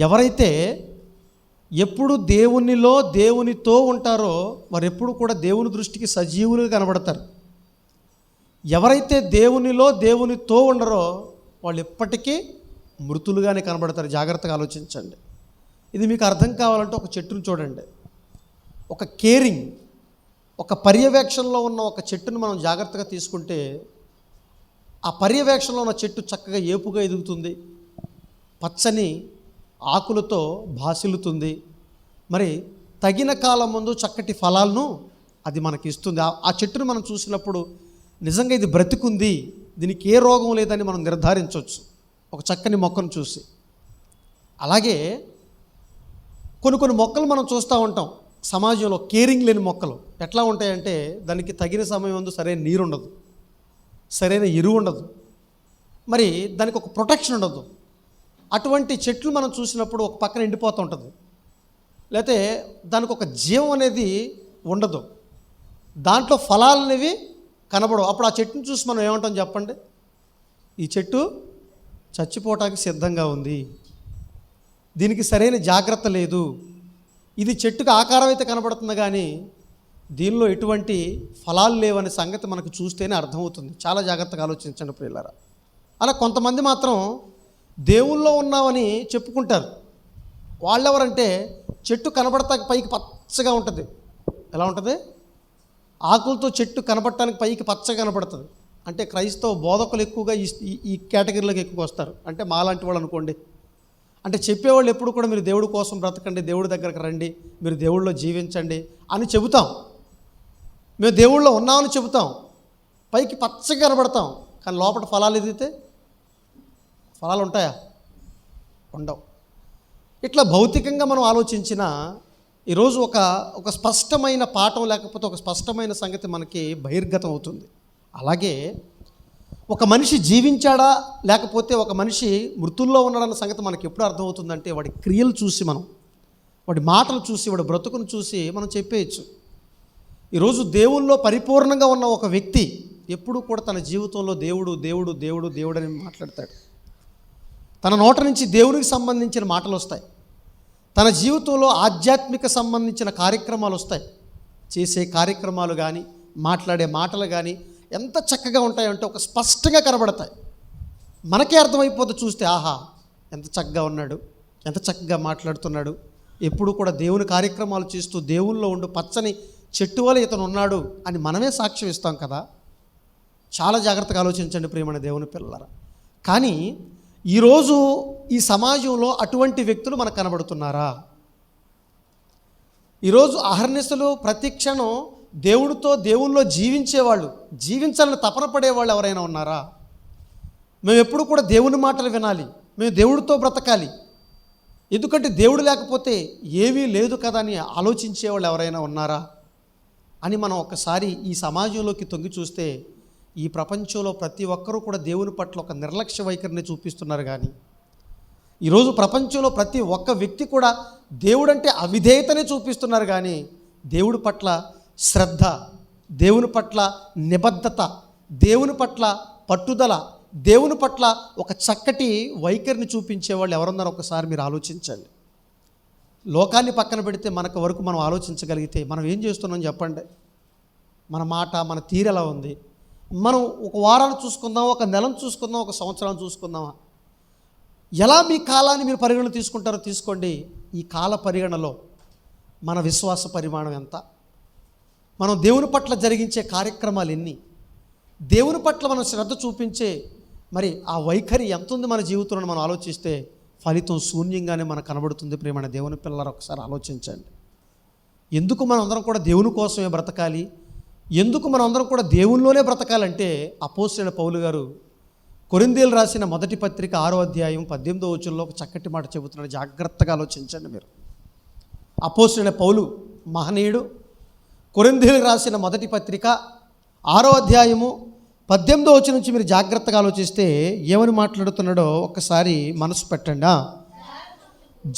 ఎవరైతే ఎప్పుడు దేవునిలో దేవునితో ఉంటారో వారు ఎప్పుడు కూడా దేవుని దృష్టికి సజీవులుగా కనబడతారు. ఎవరైతే దేవునిలో దేవునితో ఉండరో వాళ్ళు ఎప్పటికీ మృతులుగానే కనబడతారు. జాగ్రత్తగా ఆలోచించండి. ఇది మీకు అర్థం కావాలంటే ఒక చెట్టును చూడండి. ఒక కేరింగ్, ఒక పర్యవేక్షణలో ఉన్న ఒక చెట్టును మనం జాగ్రత్తగా తీసుకుంటే ఆ పర్యవేక్షణలో ఉన్న చెట్టు చక్కగా ఏపుగా ఎదుగుతుంది, పచ్చని ఆకులతో భాసిల్లుతుంది. మరి తగిన కాలం ముందు చక్కటి ఫలాలను అది మనకి ఇస్తుంది. ఆ చెట్టును మనం చూసినప్పుడు నిజంగా ఇది బ్రతికుంది, దీనికి ఏ రోగం లేదని మనం నిర్ధారించవచ్చు ఒక చక్కని మొక్కను చూసి. అలాగే కొన్ని మొక్కలు మనం చూస్తూ ఉంటాం సమాజంలో, కేరింగ్ లేని మొక్కలు ఎట్లా ఉంటాయంటే దానికి తగిన సమయం ముందు సరైన నీరు ఉండదు, సరైన ఎరువు ఉండదు, మరి దానికి ఒక ప్రొటెక్షన్ ఉండదు. అటువంటి చెట్లు మనం చూసినప్పుడు ఒక పక్కన ఎండిపోతూ ఉంటుంది, లేకపోతే దానికి ఒక జీవం అనేది ఉండదు, దాంట్లో ఫలాలు అనేవి కనబడవు. అప్పుడు ఆ చెట్టును చూసి మనం ఏమంటాం చెప్పండి? ఈ చెట్టు చచ్చిపోవటానికి సిద్ధంగా ఉంది, దీనికి సరైన జాగ్రత్త లేదు, ఇది చెట్టుకు ఆకారం అయితే కనబడుతుంది కానీ దీనిలో ఎటువంటి ఫలాలు లేవనే సంగతి మనకు చూస్తేనే అర్థమవుతుంది. చాలా జాగ్రత్తగా ఆలోచించండి ప్రియులారా. అలా కొంతమంది మాత్రం దేవుల్లో ఉన్నామని చెప్పుకుంటారు. వాళ్ళెవరంటే చెట్టు కనబడటానికి పైకి పచ్చగా ఉంటుంది. ఎలా ఉంటుంది? ఆకులతో చెట్టు కనబడటానికి పైకి పచ్చగా కనబడుతుంది. అంటే క్రైస్తవ బోధకులు ఎక్కువగా ఈ కేటగిరీలోకి ఎక్కువ వస్తారు. అంటే మాలాంటి వాళ్ళు అనుకోండి. అంటే చెప్పేవాళ్ళు ఎప్పుడు కూడా మీరు దేవుడి కోసం బ్రతకండి, దేవుడి దగ్గరకు రండి, మీరు దేవుళ్ళలో జీవించండి అని చెబుతాం. మేము దేవుళ్ళలో ఉన్నామని చెబుతాం, పైకి పచ్చగా కనబడతాం, కానీ లోపల ఫలాలు ఎదిగితే ఫలాలు ఉంటాయా? ఉండవు. ఇట్లా భౌతికంగా మనం ఆలోచించిన ఈరోజు ఒక స్పష్టమైన పాఠం లేకపోతే ఒక స్పష్టమైన సంగతి మనకి బహిర్గతం అవుతుంది. అలాగే ఒక మనిషి జీవించాడా లేకపోతే ఒక మనిషి మృతుల్లో ఉన్నాడన్న సంగతి మనకి ఎప్పుడు అర్థమవుతుందంటే వాడి క్రియలు చూసి, మనం వాడి మాటలు చూసి, వాడి బ్రతుకును చూసి మనం చెప్పేయచ్చు. ఈరోజు దేవుల్లో పరిపూర్ణంగా ఉన్న ఒక వ్యక్తి ఎప్పుడు కూడా తన జీవితంలో దేవుడు దేవుడు దేవుడు దేవుడు అని మాట్లాడతాడు. తన నోట నుంచి దేవునికి సంబంధించిన మాటలు వస్తాయి, తన జీవితంలో ఆధ్యాత్మిక సంబంధించిన కార్యక్రమాలు వస్తాయి. చేసే కార్యక్రమాలు కానీ మాట్లాడే మాటలు కానీ ఎంత చక్కగా ఉంటాయంటే ఒక స్పష్టంగా కనబడతాయి. మనకే అర్థమైపోతుంది చూస్తే, ఆహా ఎంత చక్కగా ఉన్నాడు, ఎంత చక్కగా మాట్లాడుతున్నాడు, ఎప్పుడు కూడా దేవుని కార్యక్రమాలు చేస్తూ దేవుల్లో ఉండు పచ్చని చెట్టు వల్ల ఇతను ఉన్నాడు అని మనమే సాక్ష్యం ఇస్తాం కదా. చాలా జాగ్రత్తగా ఆలోచించండి ప్రియమైన దేవుని పిల్లలారా. కానీ ఈరోజు ఈ సమాజంలో అటువంటి వ్యక్తులు మనకు కనబడుతున్నారా? ఈరోజు అహర్నిశలు ప్రతి క్షణం దేవుడితో దేవుల్లో జీవించేవాళ్ళు, జీవించాలని తపన పడేవాళ్ళు ఎవరైనా ఉన్నారా? మేము ఎప్పుడు కూడా దేవుని మాటలు వినాలి, మేము దేవుడితో బ్రతకాలి, ఎందుకంటే దేవుడు లేకపోతే ఏమీ లేదు కదా అని ఆలోచించేవాళ్ళు ఎవరైనా ఉన్నారా అని మనం ఒక్కసారి ఈ సమాజంలోకి తొంగి చూస్తే ఈ ప్రపంచంలో ప్రతి ఒక్కరూ కూడా దేవుని పట్ల ఒక నిర్లక్ష్య వైఖరిని చూపిస్తున్నారు. కానీ ఈరోజు ప్రపంచంలో ప్రతి ఒక్క వ్యక్తి కూడా దేవుడంటే అవిధేయతనే చూపిస్తున్నారు. కానీ దేవుడి పట్ల శ్రద్ధ, దేవుని పట్ల నిబద్ధత, దేవుని పట్ల పట్టుదల, దేవుని పట్ల ఒక చక్కటి వైఖరిని చూపించే వాళ్ళు ఎవరున్నారో ఒకసారి మీరు ఆలోచించండి. లోకాన్ని పక్కన పెడితే మనకు వరకు మనం ఆలోచించగలిగితే మనం ఏం చేస్తున్నాం చెప్పండి? మన మాట, మన తీరు ఎలా ఉంది? మనం ఒక వారాన్ని చూసుకుందాం, ఒక నెలను చూసుకుందాం, ఒక సంవత్సరాన్ని చూసుకుందామా? ఎలా మీ కాలాన్ని మీరు పరిగణన తీసుకుంటారో తీసుకోండి. ఈ కాల పరిగణలో మన విశ్వాస పరిమాణం ఎంత? మనం దేవుని పట్ల జరిగించే కార్యక్రమాలు ఎన్ని? దేవుని పట్ల మనం శ్రద్ధ చూపించే మరి ఆ వైఖరి ఎంత ఉంది మన జీవితంలో మనం ఆలోచిస్తే ఫలితం శూన్యంగానే మనకు కనబడుతుంది. ప్రియమైన దేవుని పిల్లలు ఒకసారి ఆలోచించండి. ఎందుకు మనం అందరం కూడా దేవుని కోసమే బ్రతకాలి? ఎందుకు మనం అందరం కూడా దేవునిలోనే బ్రతకాలంటే అపోస్తలుడైన పౌలు గారు కొరింథీయులకు రాసిన మొదటి పత్రిక 6వ అధ్యాయం 18వ వచనంలో ఒక చక్కటి మాట చెబుతున్నాడు. జాగ్రత్తగా ఆలోచించండి మీరు. అపోస్తలుడైన పౌలు మహనీయుడు. కొరింథీయులకు రాసిన మొదటి పత్రిక 6వ అధ్యాయము 18వ వచనం నుంచి మీరు జాగ్రత్తగా ఆలోచిస్తే ఏమని మాట్లాడుతున్నాడో ఒక్కసారి మనసు పెట్టండి.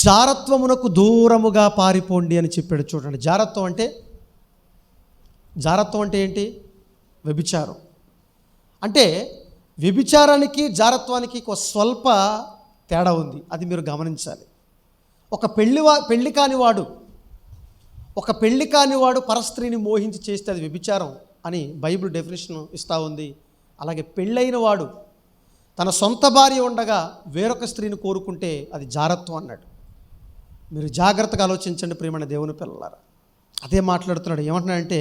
జారత్వమునకు దూరముగా పారిపోండి అని చెప్పాడు. చూడండి, జారత్వం అంటే ఏంటి? వ్యభిచారం. అంటే వ్యభిచారానికి జారత్వానికి ఒక స్వల్ప తేడా ఉంది, అది మీరు గమనించాలి. ఒక పెళ్లి కానివాడు పరస్త్రీని మోహించి చేస్తే అది వ్యభిచారం అని బైబిల్ డెఫినేషన్ ఇస్తూ ఉంది. అలాగే పెళ్ళైన వాడు తన సొంత భార్య ఉండగా వేరొక స్త్రీని కోరుకుంటే అది జారత్వం అన్నాడు. మీరు జాగ్రత్తగా ఆలోచించండి ప్రియమైన దేవుని పిల్లలారా. అదే మాట్లాడుతున్నాడు. ఏమంటున్నాడంటే,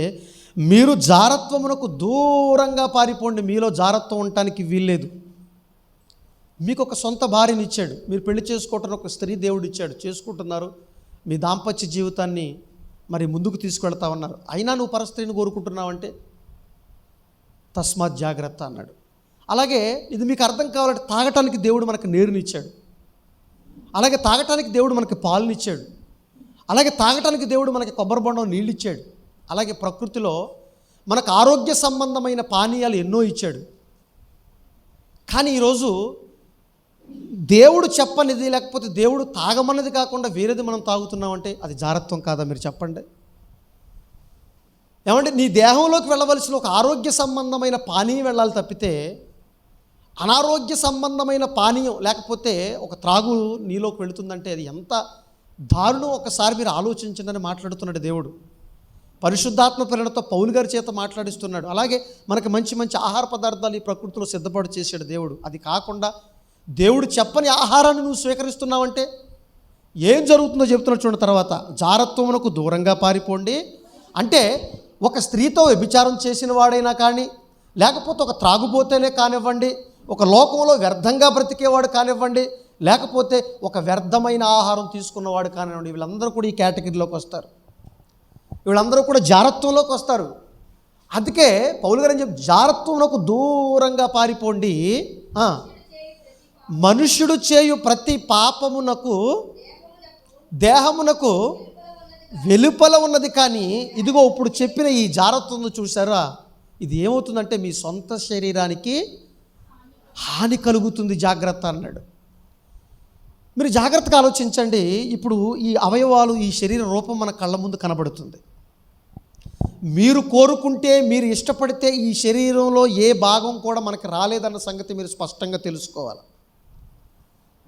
మీరు జారత్వమునకు దూరంగా పారిపోండి. మీలో జారత్వం ఉండటానికి వీల్లేదు. మీకు ఒక సొంత భార్యని ఇచ్చాడు, మీరు పెళ్లి చేసుకోవటానికి ఒక స్త్రీ దేవుడు ఇచ్చాడు, చేసుకుంటున్నారు, మీ దాంపత్య జీవితాన్ని మరి ముందుకు తీసుకువెళ్తా ఉన్నారు. అయినా నువ్వు పరస్త్రీని కోరుకుంటున్నావంటే తస్మాత్ జాగ్రత్త అన్నాడు. అలాగే ఇది మీకు అర్థం కావాలంటే తాగటానికి దేవుడు మనకు నీరునిచ్చాడు, అలాగే తాగటానికి దేవుడు మనకి పాలునిచ్చాడు, అలాగే తాగటానికి దేవుడు మనకి కొబ్బరి బొండం నీళ్ళు ఇచ్చాడు, అలాగే ప్రకృతిలో మనకు ఆరోగ్య సంబంధమైన పానీయాలు ఎన్నో ఇచ్చాడు. కానీ ఈరోజు దేవుడు చెప్పనిది, లేకపోతే దేవుడు తాగమన్నది కాకుండా వేరేది మనం తాగుతున్నామంటే అది జారత్వం కాదా? మీరు చెప్పండి. ఏమంటే నీ దేహంలోకి వెళ్ళవలసిన ఒక ఆరోగ్య సంబంధమైన పానీయం వెళ్ళాలి తప్పితే అనారోగ్య సంబంధమైన పానీయం లేకపోతే ఒక త్రాగు నీలోకి వెళుతుందంటే అది ఎంత దారుణం ఒకసారి మీరు ఆలోచించండి మాట్లాడుతున్నాడు దేవుడు. పరిశుద్ధాత్మ ప్రేరణతో పౌలు గారి చేత మాట్లాడిస్తున్నాడు. అలాగే మనకు మంచి మంచి ఆహార పదార్థాలు ఈ ప్రకృతిలో సిద్ధపాటు చేశాడు దేవుడు. అది కాకుండా దేవుడు చెప్పని ఆహారాన్ని నువ్వు స్వీకరిస్తున్నావంటే ఏం జరుగుతుందో చెప్తున్నాడు చూడండి. తర్వాత జారత్వమునకు దూరంగా పారిపోండి అంటే ఒక స్త్రీతో వ్యభిచారం చేసిన వాడైనా కానీ, లేకపోతే ఒక త్రాగుబోతేనే కానివ్వండి, ఒక లోకంలో వ్యర్థంగా బ్రతికేవాడు కానివ్వండి, లేకపోతే ఒక వ్యర్థమైన ఆహారం తీసుకున్నవాడు కానివ్వండి, వీళ్ళందరూ కూడా ఈ కేటగిరీలోకి వస్తారు. వీళ్ళందరూ కూడా జారత్వంలోకి వస్తారు. అందుకే పౌలు గారు ఏం చెప్పి, జారత్వమునకు దూరంగా పారిపోండి. మనుష్యుడు చేయు ప్రతి పాపమునకు దేహమునకు వెలుపల ఉన్నది. కానీ ఇదిగో ఇప్పుడు చెప్పిన ఈ జారత్వం చూసారా, ఇది ఏమవుతుందంటే మీ సొంత శరీరానికి హాని కలుగుతుంది, జాగ్రత్త అన్నాడు. మీరు జాగ్రత్తగా ఆలోచించండి. ఇప్పుడు ఈ అవయవాలు, ఈ శరీర రూపం మన కళ్ళ ముందు కనబడుతుంది. మీరు కోరుకుంటే, మీరు ఇష్టపడితే ఈ శరీరంలో ఏ భాగం కూడా మనకి రాలేదన్న సంగతి మీరు స్పష్టంగా తెలుసుకోవాలి.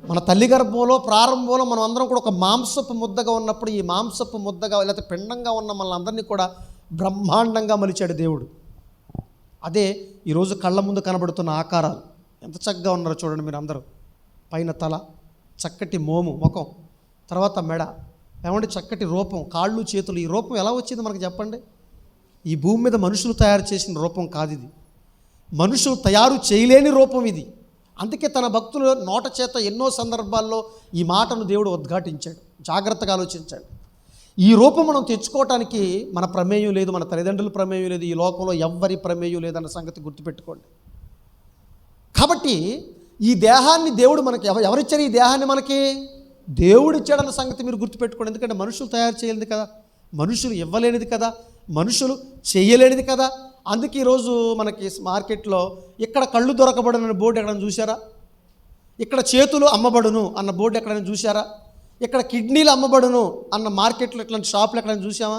మన తల్లి గర్భంలో ప్రారంభంలో మనం అందరం కూడా ఒక మాంసపు ముద్దగా ఉన్నప్పుడు, ఈ మాంసపు ముద్దగా లేకపోతే పిండంగా ఉన్న మనల్ని అందరినీ కూడా బ్రహ్మాండంగా మలిచాడు దేవుడు. అదే ఈరోజు కళ్ళ ముందు కనబడుతున్న ఆకారాలు. ఎంత చక్కగా ఉన్నారో చూడండి మీరు అందరూ. పైన తల, చక్కటి మోము ముఖం, తర్వాత మెడ, ఏమంటే చక్కటి రూపం, కాళ్ళు చేతులు. ఈ రూపం ఎలా వచ్చింది మనకు చెప్పండి? ఈ భూమి మీద మనుషులు తయారు చేసిన రూపం కాదు ఇది. మనుషులు తయారు చేయలేని రూపం ఇది. అందుకే తన భక్తుల నోట చేత ఎన్నో సందర్భాల్లో ఈ మాటను దేవుడు ఉద్ఘాటించాడు. జాగ్రత్తగా ఆలోచించాడు. ఈ రూపం మనం తెచ్చుకోవటానికి మన ప్రమేయం లేదు, మన తల్లిదండ్రుల ప్రమేయం లేదు, ఈ లోకంలో ఎవ్వరి ప్రమేయం లేదన్న సంగతి గుర్తుపెట్టుకోండి. కాబట్టి ఈ దేహాన్ని దేవుడు మనకి ఎవరిచ్చారు? ఈ దేహాన్ని మనకి దేవుడు ఇచ్చాడన్న సంగతి మీరు గుర్తుపెట్టుకోండి. ఎందుకంటే మనుషులు తయారు చేయలేనిది కదా, మనుషులు ఇవ్వలేనిది కదా, మనుషులు చేయలేనిది కదా. అందుకే ఈరోజు మనకి మార్కెట్లో ఇక్కడ కళ్ళు దొరకబడునన్న బోర్డు ఎక్కడైనా చూసారా? ఇక్కడ చేతులు అమ్మబడును అన్న బోర్డు ఎక్కడైనా చూసారా? ఇక్కడ కిడ్నీలు అమ్మబడును అన్న మార్కెట్లో ఇట్లాంటి షాపులు ఎక్కడైనా చూసామా?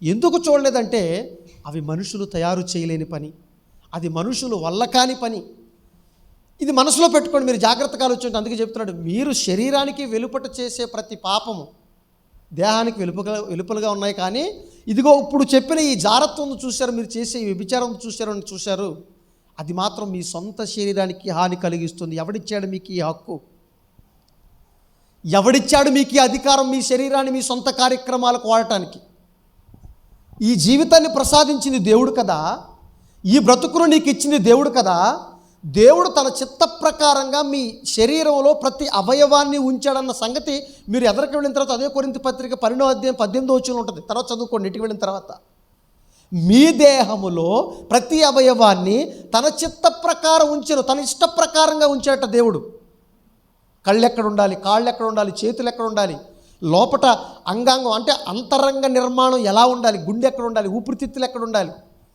ఎందుకు చూడలేదంటే అవి మనుషులు తయారు చేయలేని పని, అది మనుషులు వల్ల కాని పని. ఇది మనసులో పెట్టుకోండి, మీరు జాగ్రత్తగా ఆలోచించండి. అందుకే చెప్తున్నాడు, మీరు శరీరానికి వెలుపట చేసే ప్రతి పాపము దేహానికి వెలుపలుగా ఉన్నాయి. కానీ ఇదిగో ఇప్పుడు చెప్పిన ఈ జారత్వం చూశారు, మీరు చేసే ఈ వ్యభిచారం చూశారు, అది మాత్రం మీ సొంత శరీరానికి హాని కలిగిస్తుంది. ఎవడిచ్చాడు మీకు ఈ హక్కు? ఎవడిచ్చాడు మీకు ఈ అధికారం? మీ శరీరాన్ని మీ సొంత కార్యక్రమాలకు వాడటానికి. ఈ జీవితాన్ని ప్రసాదించింది దేవుడు కదా, ఈ బ్రతుకును నీకు ఇచ్చింది దేవుడు కదా. దేవుడు తన చిత్త ప్రకారంగా మీ శరీరంలో ప్రతి అవయవాన్ని ఉంచాడన్న సంగతి మీరు ఎదరికి వెళ్ళిన తర్వాత అదే కొరింథీ పత్రిక 12వ అధ్యాయం 18వ వచనంలో ఉంటుంది. తర్వాత చదువుకోండి ఇంటికి వెళ్ళిన తర్వాత. మీ దేహములో ప్రతి అవయవాన్ని తన చిత్త ప్రకారం ఉంచాను, తన ఇష్ట ప్రకారంగా ఉంచాట దేవుడు. కళ్ళు ఎక్కడ ఉండాలి, కాళ్ళు ఎక్కడ ఉండాలి, చేతులు ఎక్కడ ఉండాలి, లోపట అంగాంగం అంటే అంతరంగ నిర్మాణం ఎలా ఉండాలి, గుండె ఎక్కడ ఉండాలి, ఊపిరితిత్తులు ఎక్కడ ఉండాలి,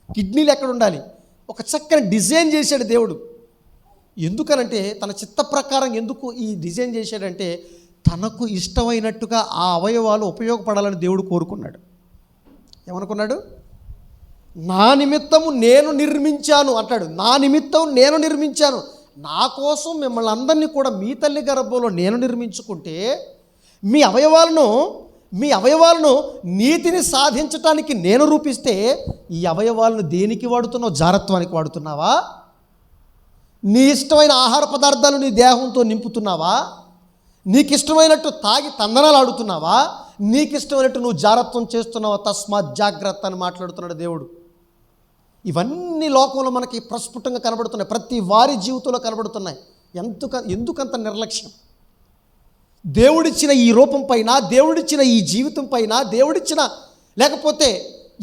కిడ్నీలు ఎక్కడ ఉండాలి, ఒక చక్కని డిజైన్ చేశాడు దేవుడు. ఎందుకనంటే తన చిత్త ప్రకారం ఎందుకు ఈ డిజైన్ చేశాడంటే తనకు ఇష్టమైనట్టుగా ఆ అవయవాలు ఉపయోగపడాలని దేవుడు కోరుకున్నాడు. ఏమనుకున్నాడు? నా నిమిత్తము నేను నిర్మించాను అంటాడు. నా నిమిత్తం నేను నిర్మించాను, నా కోసం మిమ్మల్ని అందరినీ కూడా మీ తల్లి గర్భంలో నేను నిర్మించుకుంటే మీ అవయవాలను నీతిని సాధించటానికి నేను రూపిస్తే ఈ అవయవాలను దేనికి వాడుతున్నావు? జారత్వానికి వాడుతున్నావా? నీ ఇష్టమైన ఆహార పదార్థాలు నీ దేహంతో నింపుతున్నావా? నీకు ఇష్టమైనట్టు తాగి తందనాలు ఆడుతున్నావా? నీకు ఇష్టమైనట్టు నువ్వు జారత్వం చేస్తున్నావా? తస్మాత్ జాగ్రత్త అని మాట్లాడుతున్నాడు దేవుడు. ఇవన్నీ లోకంలో మనకి ప్రస్ఫుటంగా కనబడుతున్నాయి, ప్రతి వారి జీవితంలో కనబడుతున్నాయి. ఎందుకంత నిర్లక్ష్యం? దేవుడిచ్చిన ఈ రూపం పైన, దేవుడిచ్చిన ఈ జీవితం పైన, దేవుడిచ్చిన లేకపోతే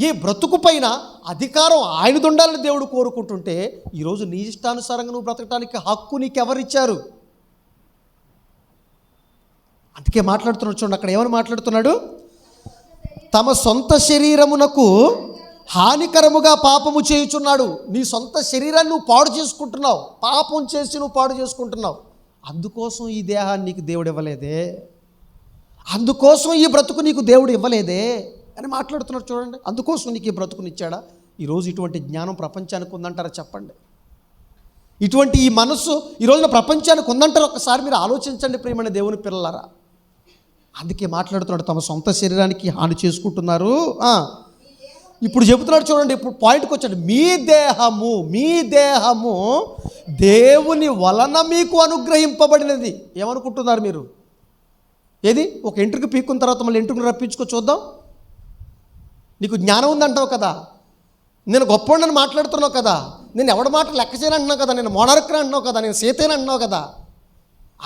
ఈ బ్రతుకు పైన అధికారం ఆయనది ఉండాలని దేవుడు కోరుకుంటుంటే ఈరోజు నీ ఇష్టానుసారంగా నువ్వు బ్రతకడానికి హక్కు నీకెవరిచ్చారు? అందుకే మాట్లాడుతున్నాడు చూడండి, అక్కడ ఏమని మాట్లాడుతున్నాడు? తమ సొంత శరీరమునకు హానికరముగా పాపము చేయుచున్నాడు. నీ సొంత శరీరాన్ని నువ్వు పాడు చేసుకుంటున్నావు, పాపం చేసి నువ్వు పాడు చేసుకుంటున్నావు. అందుకోసం ఈ దేహాన్ని నీకు దేవుడు ఇవ్వలేదే, అందుకోసం ఈ బ్రతుకు నీకు దేవుడు ఇవ్వలేదే అని మాట్లాడుతున్నాడు చూడండి. అందుకోసం నీకు ఈ బ్రతుకునిచ్చాడా? ఈరోజు ఇటువంటి జ్ఞానం ప్రపంచానికి ఉందంటారా చెప్పండి? ఇటువంటి ఈ మనస్సు ఈ రోజున ప్రపంచానికి ఉందంటారు? ఒకసారి మీరు ఆలోచించండి ప్రియమైన దేవుని పిల్లలారా. అందుకే మాట్లాడుతున్నాడు, తమ సొంత శరీరానికి హాని చేసుకుంటున్నారు. ఇప్పుడు చెబుతున్నాడు చూడండి, ఇప్పుడు పాయింట్కి వచ్చాడు. మీ దేహము దేవుని వలన మీకు అనుగ్రహింపబడినది. ఏమనుకుంటున్నారు మీరు? ఏది? ఒక ఎంట్రుకు పీక్కున్న తర్వాత మళ్ళీ ఎంట్రుకుని రప్పించుకో చూద్దాం. నీకు జ్ఞానం ఉందంటావు కదా, నేను గొప్పవాడిని మాట్లాడుతున్నావు కదా, నేను ఎవడి మాట లెక్క చేయను అంటున్నావు కదా, నేను మోనార్క్ని అంటున్నావు కదా, నేను సీతేని అంటున్నావు కదా.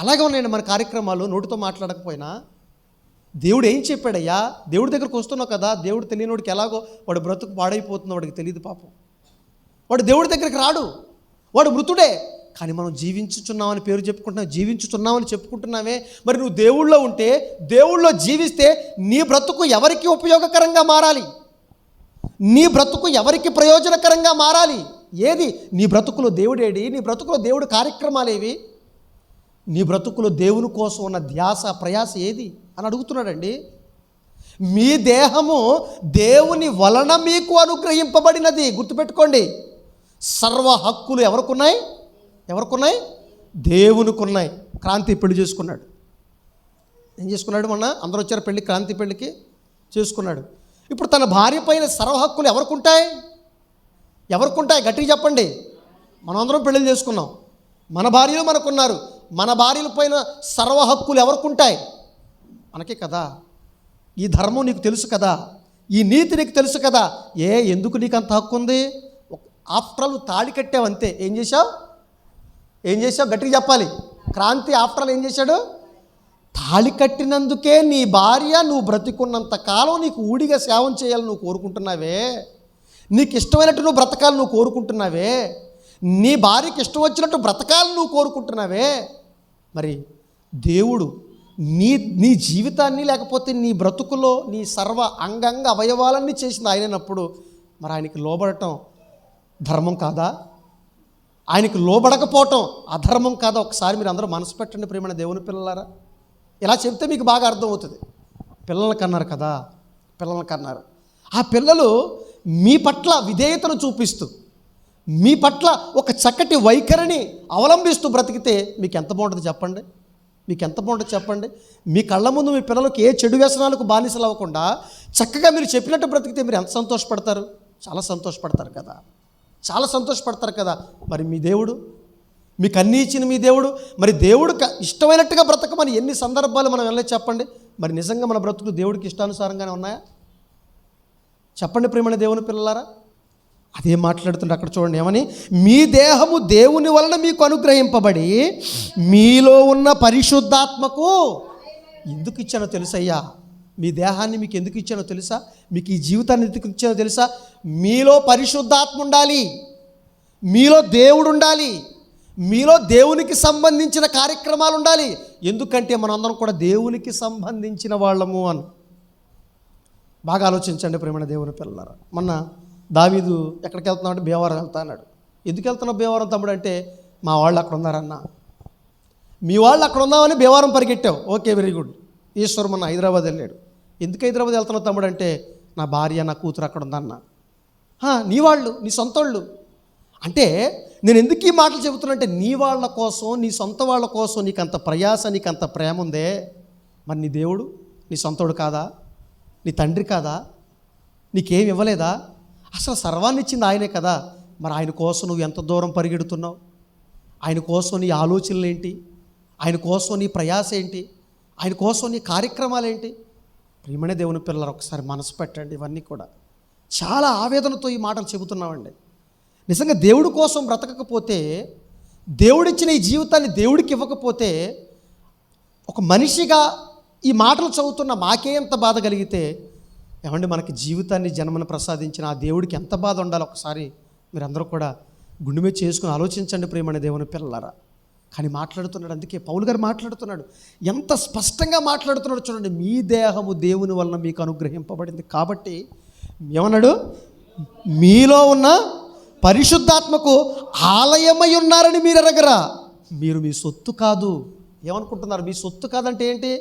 అలాగే ఉన్నాయండి మన కార్యక్రమాలు. నోటితో మాట్లాడకపోయినా దేవుడు ఏం చెప్పాడయ్యా? దేవుడి దగ్గరకు వస్తున్నావు కదా, దేవుడు తెలియనివాడికి ఎలాగో వాడు బ్రతుకు పాడైపోతుందో వాడికి తెలియదు పాపం. వాడు దేవుడి దగ్గరికి రాడు, వాడు మృతుడే. కానీ మనం జీవించుచున్నామని పేరు చెప్పుకుంటున్నాం, జీవించుచున్నామని చెప్పుకుంటున్నామే. మరి నువ్వు దేవుళ్ళో ఉంటే, దేవుళ్ళో జీవిస్తే నీ బ్రతుకు ఎవరికి ఉపయోగకరంగా మారాలి? నీ బ్రతుకు ఎవరికి ప్రయోజనకరంగా మారాలి? ఏది? నీ బ్రతుకులో దేవుడేడి? నీ బ్రతుకులో దేవుడు కార్యక్రమాలేవి? నీ బ్రతుకులో దేవుని కోసం ఉన్న ధ్యాస ప్రయాస ఏది అని అడుగుతున్నాడండి. మీ దేహము దేవుని వలన మీకు అనుగ్రహింపబడినది. గుర్తుపెట్టుకోండి, సర్వ హక్కులు ఎవరికున్నాయి? దేవునికున్నాయి. క్రాంతి పెళ్లి చేసుకున్నాడు. ఏం చేసుకున్నాడు? మొన్న అందరూ వచ్చారు పెళ్ళి, క్రాంతి పెళ్ళికి చేసుకున్నాడు. ఇప్పుడు తన భార్య పైన సర్వ హక్కులు ఎవరికుంటాయి? గట్టిగా చెప్పండి. మనందరం పెళ్ళిళ్ళు చేసుకున్నాం, మన భార్యలు మనకున్నారు. మన భార్యల పైన సర్వ హక్కులు ఎవరికుంటాయి? మనకే కదా. ఈ ధర్మం నీకు తెలుసు కదా, ఈ నీతి నీకు తెలుసు కదా. ఎందుకు నీకు అంత హక్కు ఉంది? ఆఫ్టర్ ఆల్ తాళి కట్టావు అంతే. ఏం చేశావు? గట్టిగా చెప్పాలి. క్రాంతి ఆఫ్టర్ ఆల్ ఏం చేశాడు? తాళి కట్టినందుకే నీ భార్య నువ్వు బ్రతికున్నంత కాలం నీకు ఊడిగా సేవం చేయాలని నువ్వు కోరుకుంటున్నావే, నీకు ఇష్టమైనట్టు నువ్వు బ్రతకాలని నువ్వు కోరుకుంటున్నావే, నీ భార్యకి ఇష్టం వచ్చినట్టు బ్రతకాలని నువ్వు కోరుకుంటున్నావే. మరి దేవుడు నీ జీవితాన్ని లేకపోతే నీ బ్రతుకులో నీ సర్వ అంగంగ అవయవాలన్నీ చేసింది ఆయనప్పుడు మరి ఆయనకి లోబడటం ధర్మం కాదా? ఆయనకి లోబడకపోవటం అధర్మం కాదా? ఒకసారి మీరు అందరూ మనసు పెట్టండి ప్రియమైన దేవుని పిల్లలారా. ఇలా చెప్తే మీకు బాగా అర్థమవుతుంది. పిల్లల్ని కన్నారు. ఆ పిల్లలు మీ పట్ల విధేయతను చూపిస్తూ, మీ పట్ల ఒక చక్కటి వైఖరిని అవలంబిస్తూ బ్రతికితే మీకు ఎంత బాగుంటుంది చెప్పండి? మీ కళ్ళ ముందు మీ పిల్లలకి ఏ చెడు వ్యసనాలకు బానిసలు అవ్వకుండా చక్కగా మీరు చెప్పినట్టు బ్రతికితే మీరు ఎంత సంతోషపడతారు? చాలా సంతోషపడతారు కదా. మరి మీ దేవుడు, మీకు అన్నీ ఇచ్చిన మీ దేవుడు, మరి దేవుడు ఇష్టమైనట్టుగా బ్రతకమని ఎన్ని సందర్భాలు మనం వెళ్ళలేదు చెప్పండి. మరి నిజంగా మన బ్రతుకులు దేవుడికి ఇష్టానుసారంగానే ఉన్నాయా? చెప్పండి ప్రియమైన దేవుని పిల్లలారా. అదే మాట్లాడుతుంటే అక్కడ చూడండి ఏమని? మీ దేహము దేవుని వలన మీకు అనుగ్రహింపబడి మీలో ఉన్న పరిశుద్ధాత్మకు ఎందుకు ఇచ్చానో తెలుసయ్యా? మీ దేహాన్ని మీకు ఎందుకు ఇచ్చానో తెలుసా? మీకు ఈ జీవితాన్ని ఎందుకు ఇచ్చానో తెలుసా? మీలో పరిశుద్ధాత్మ ఉండాలి, మీలో దేవుడు ఉండాలి, మీలో దేవునికి సంబంధించిన కార్యక్రమాలు ఉండాలి. ఎందుకంటే మనందరం కూడా దేవునికి సంబంధించిన వాళ్ళము అని. బాగా ఆలోచించండి ప్రియమైన దేవుని పిల్లలారా. మొన్న దావీదు ఎక్కడికి వెళ్తున్నావు అంటే భీమవరం వెళ్తా అన్నాడు. ఎందుకు వెళ్తున్నావు భీమవరం తమ్ముడు అంటే, మా వాళ్ళు అక్కడ ఉన్నారన్న. మీ వాళ్ళు అక్కడ ఉన్నామని భీమవరం పరిగెట్టావు, ఓకే వెరీ గుడ్. ఈశ్వర్ మొన్న హైదరాబాద్ వెళ్ళాడు. ఎందుకు హైదరాబాద్ వెళ్తున్నావు తమ్ముడు అంటే, నా భార్య నా కూతురు అక్కడ ఉందన్న. నీ వాళ్ళు, నీ సొంత వాళ్ళు అంటే నేను ఎందుకు ఈ మాటలు చెబుతున్నా అంటే, నీ వాళ్ళ కోసం, నీ సొంత వాళ్ళ కోసం నీకు అంత ప్రయాస, నీకు అంత ప్రేమ ఉందే, మరి నీ దేవుడు నీ సొంతోడు కాదా? నీ తండ్రి కాదా? నీకేం ఇవ్వలేదా? అసలు సర్వాన్ని ఇచ్చింది ఆయనే కదా. మరి ఆయన కోసం నువ్వు ఎంత దూరం పరిగెడుతున్నావు? ఆయన కోసం నీ ఆలోచనలు ఏంటి? ఆయన కోసం నీ ప్రయాస ఏంటి? ఆయన కోసం నీ కార్యక్రమాలు ఏంటి? ప్రియమైన దేవుని పిల్లలు, ఒకసారి మనసు పెట్టండి. ఇవన్నీ కూడా చాలా ఆవేదనతో ఈ మాటలు చెబుతున్నామండి. నిజంగా దేవుడి కోసం బ్రతకకపోతే, దేవుడిచ్చిన ఈ జీవితాన్ని దేవుడికి ఇవ్వకపోతే, ఒక మనిషిగా ఈ మాటలు చదువుతున్న మాకే ఎంత బాధ కలిగితే, ఏమండి మనకి జీవితాన్ని జన్మను ప్రసాదించిన ఆ దేవుడికి ఎంత బాధ ఉండాలో ఒకసారి మీరందరూ కూడా గుండె మీద చేసుకుని ఆలోచించండి ప్రియమైన దేవుని పిల్లలారా. కానీ మాట్లాడుతున్నాడు, అందుకే పౌలు గారు మాట్లాడుతున్నాడు, ఎంత స్పష్టంగా మాట్లాడుతున్నాడు చూడండి. మీ దేహము దేవుని వలన మీకు అనుగ్రహింపబడింది కాబట్టి ఏమన్నాడు? మీలో ఉన్న పరిశుద్ధాత్మకు ఆలయమై ఉన్నారని మీరు ఎరగరా? మీరు మీ సొత్తు కాదు. ఏమనుకుంటున్నారు? మీ సొత్తు కాదంటే ఏంటి?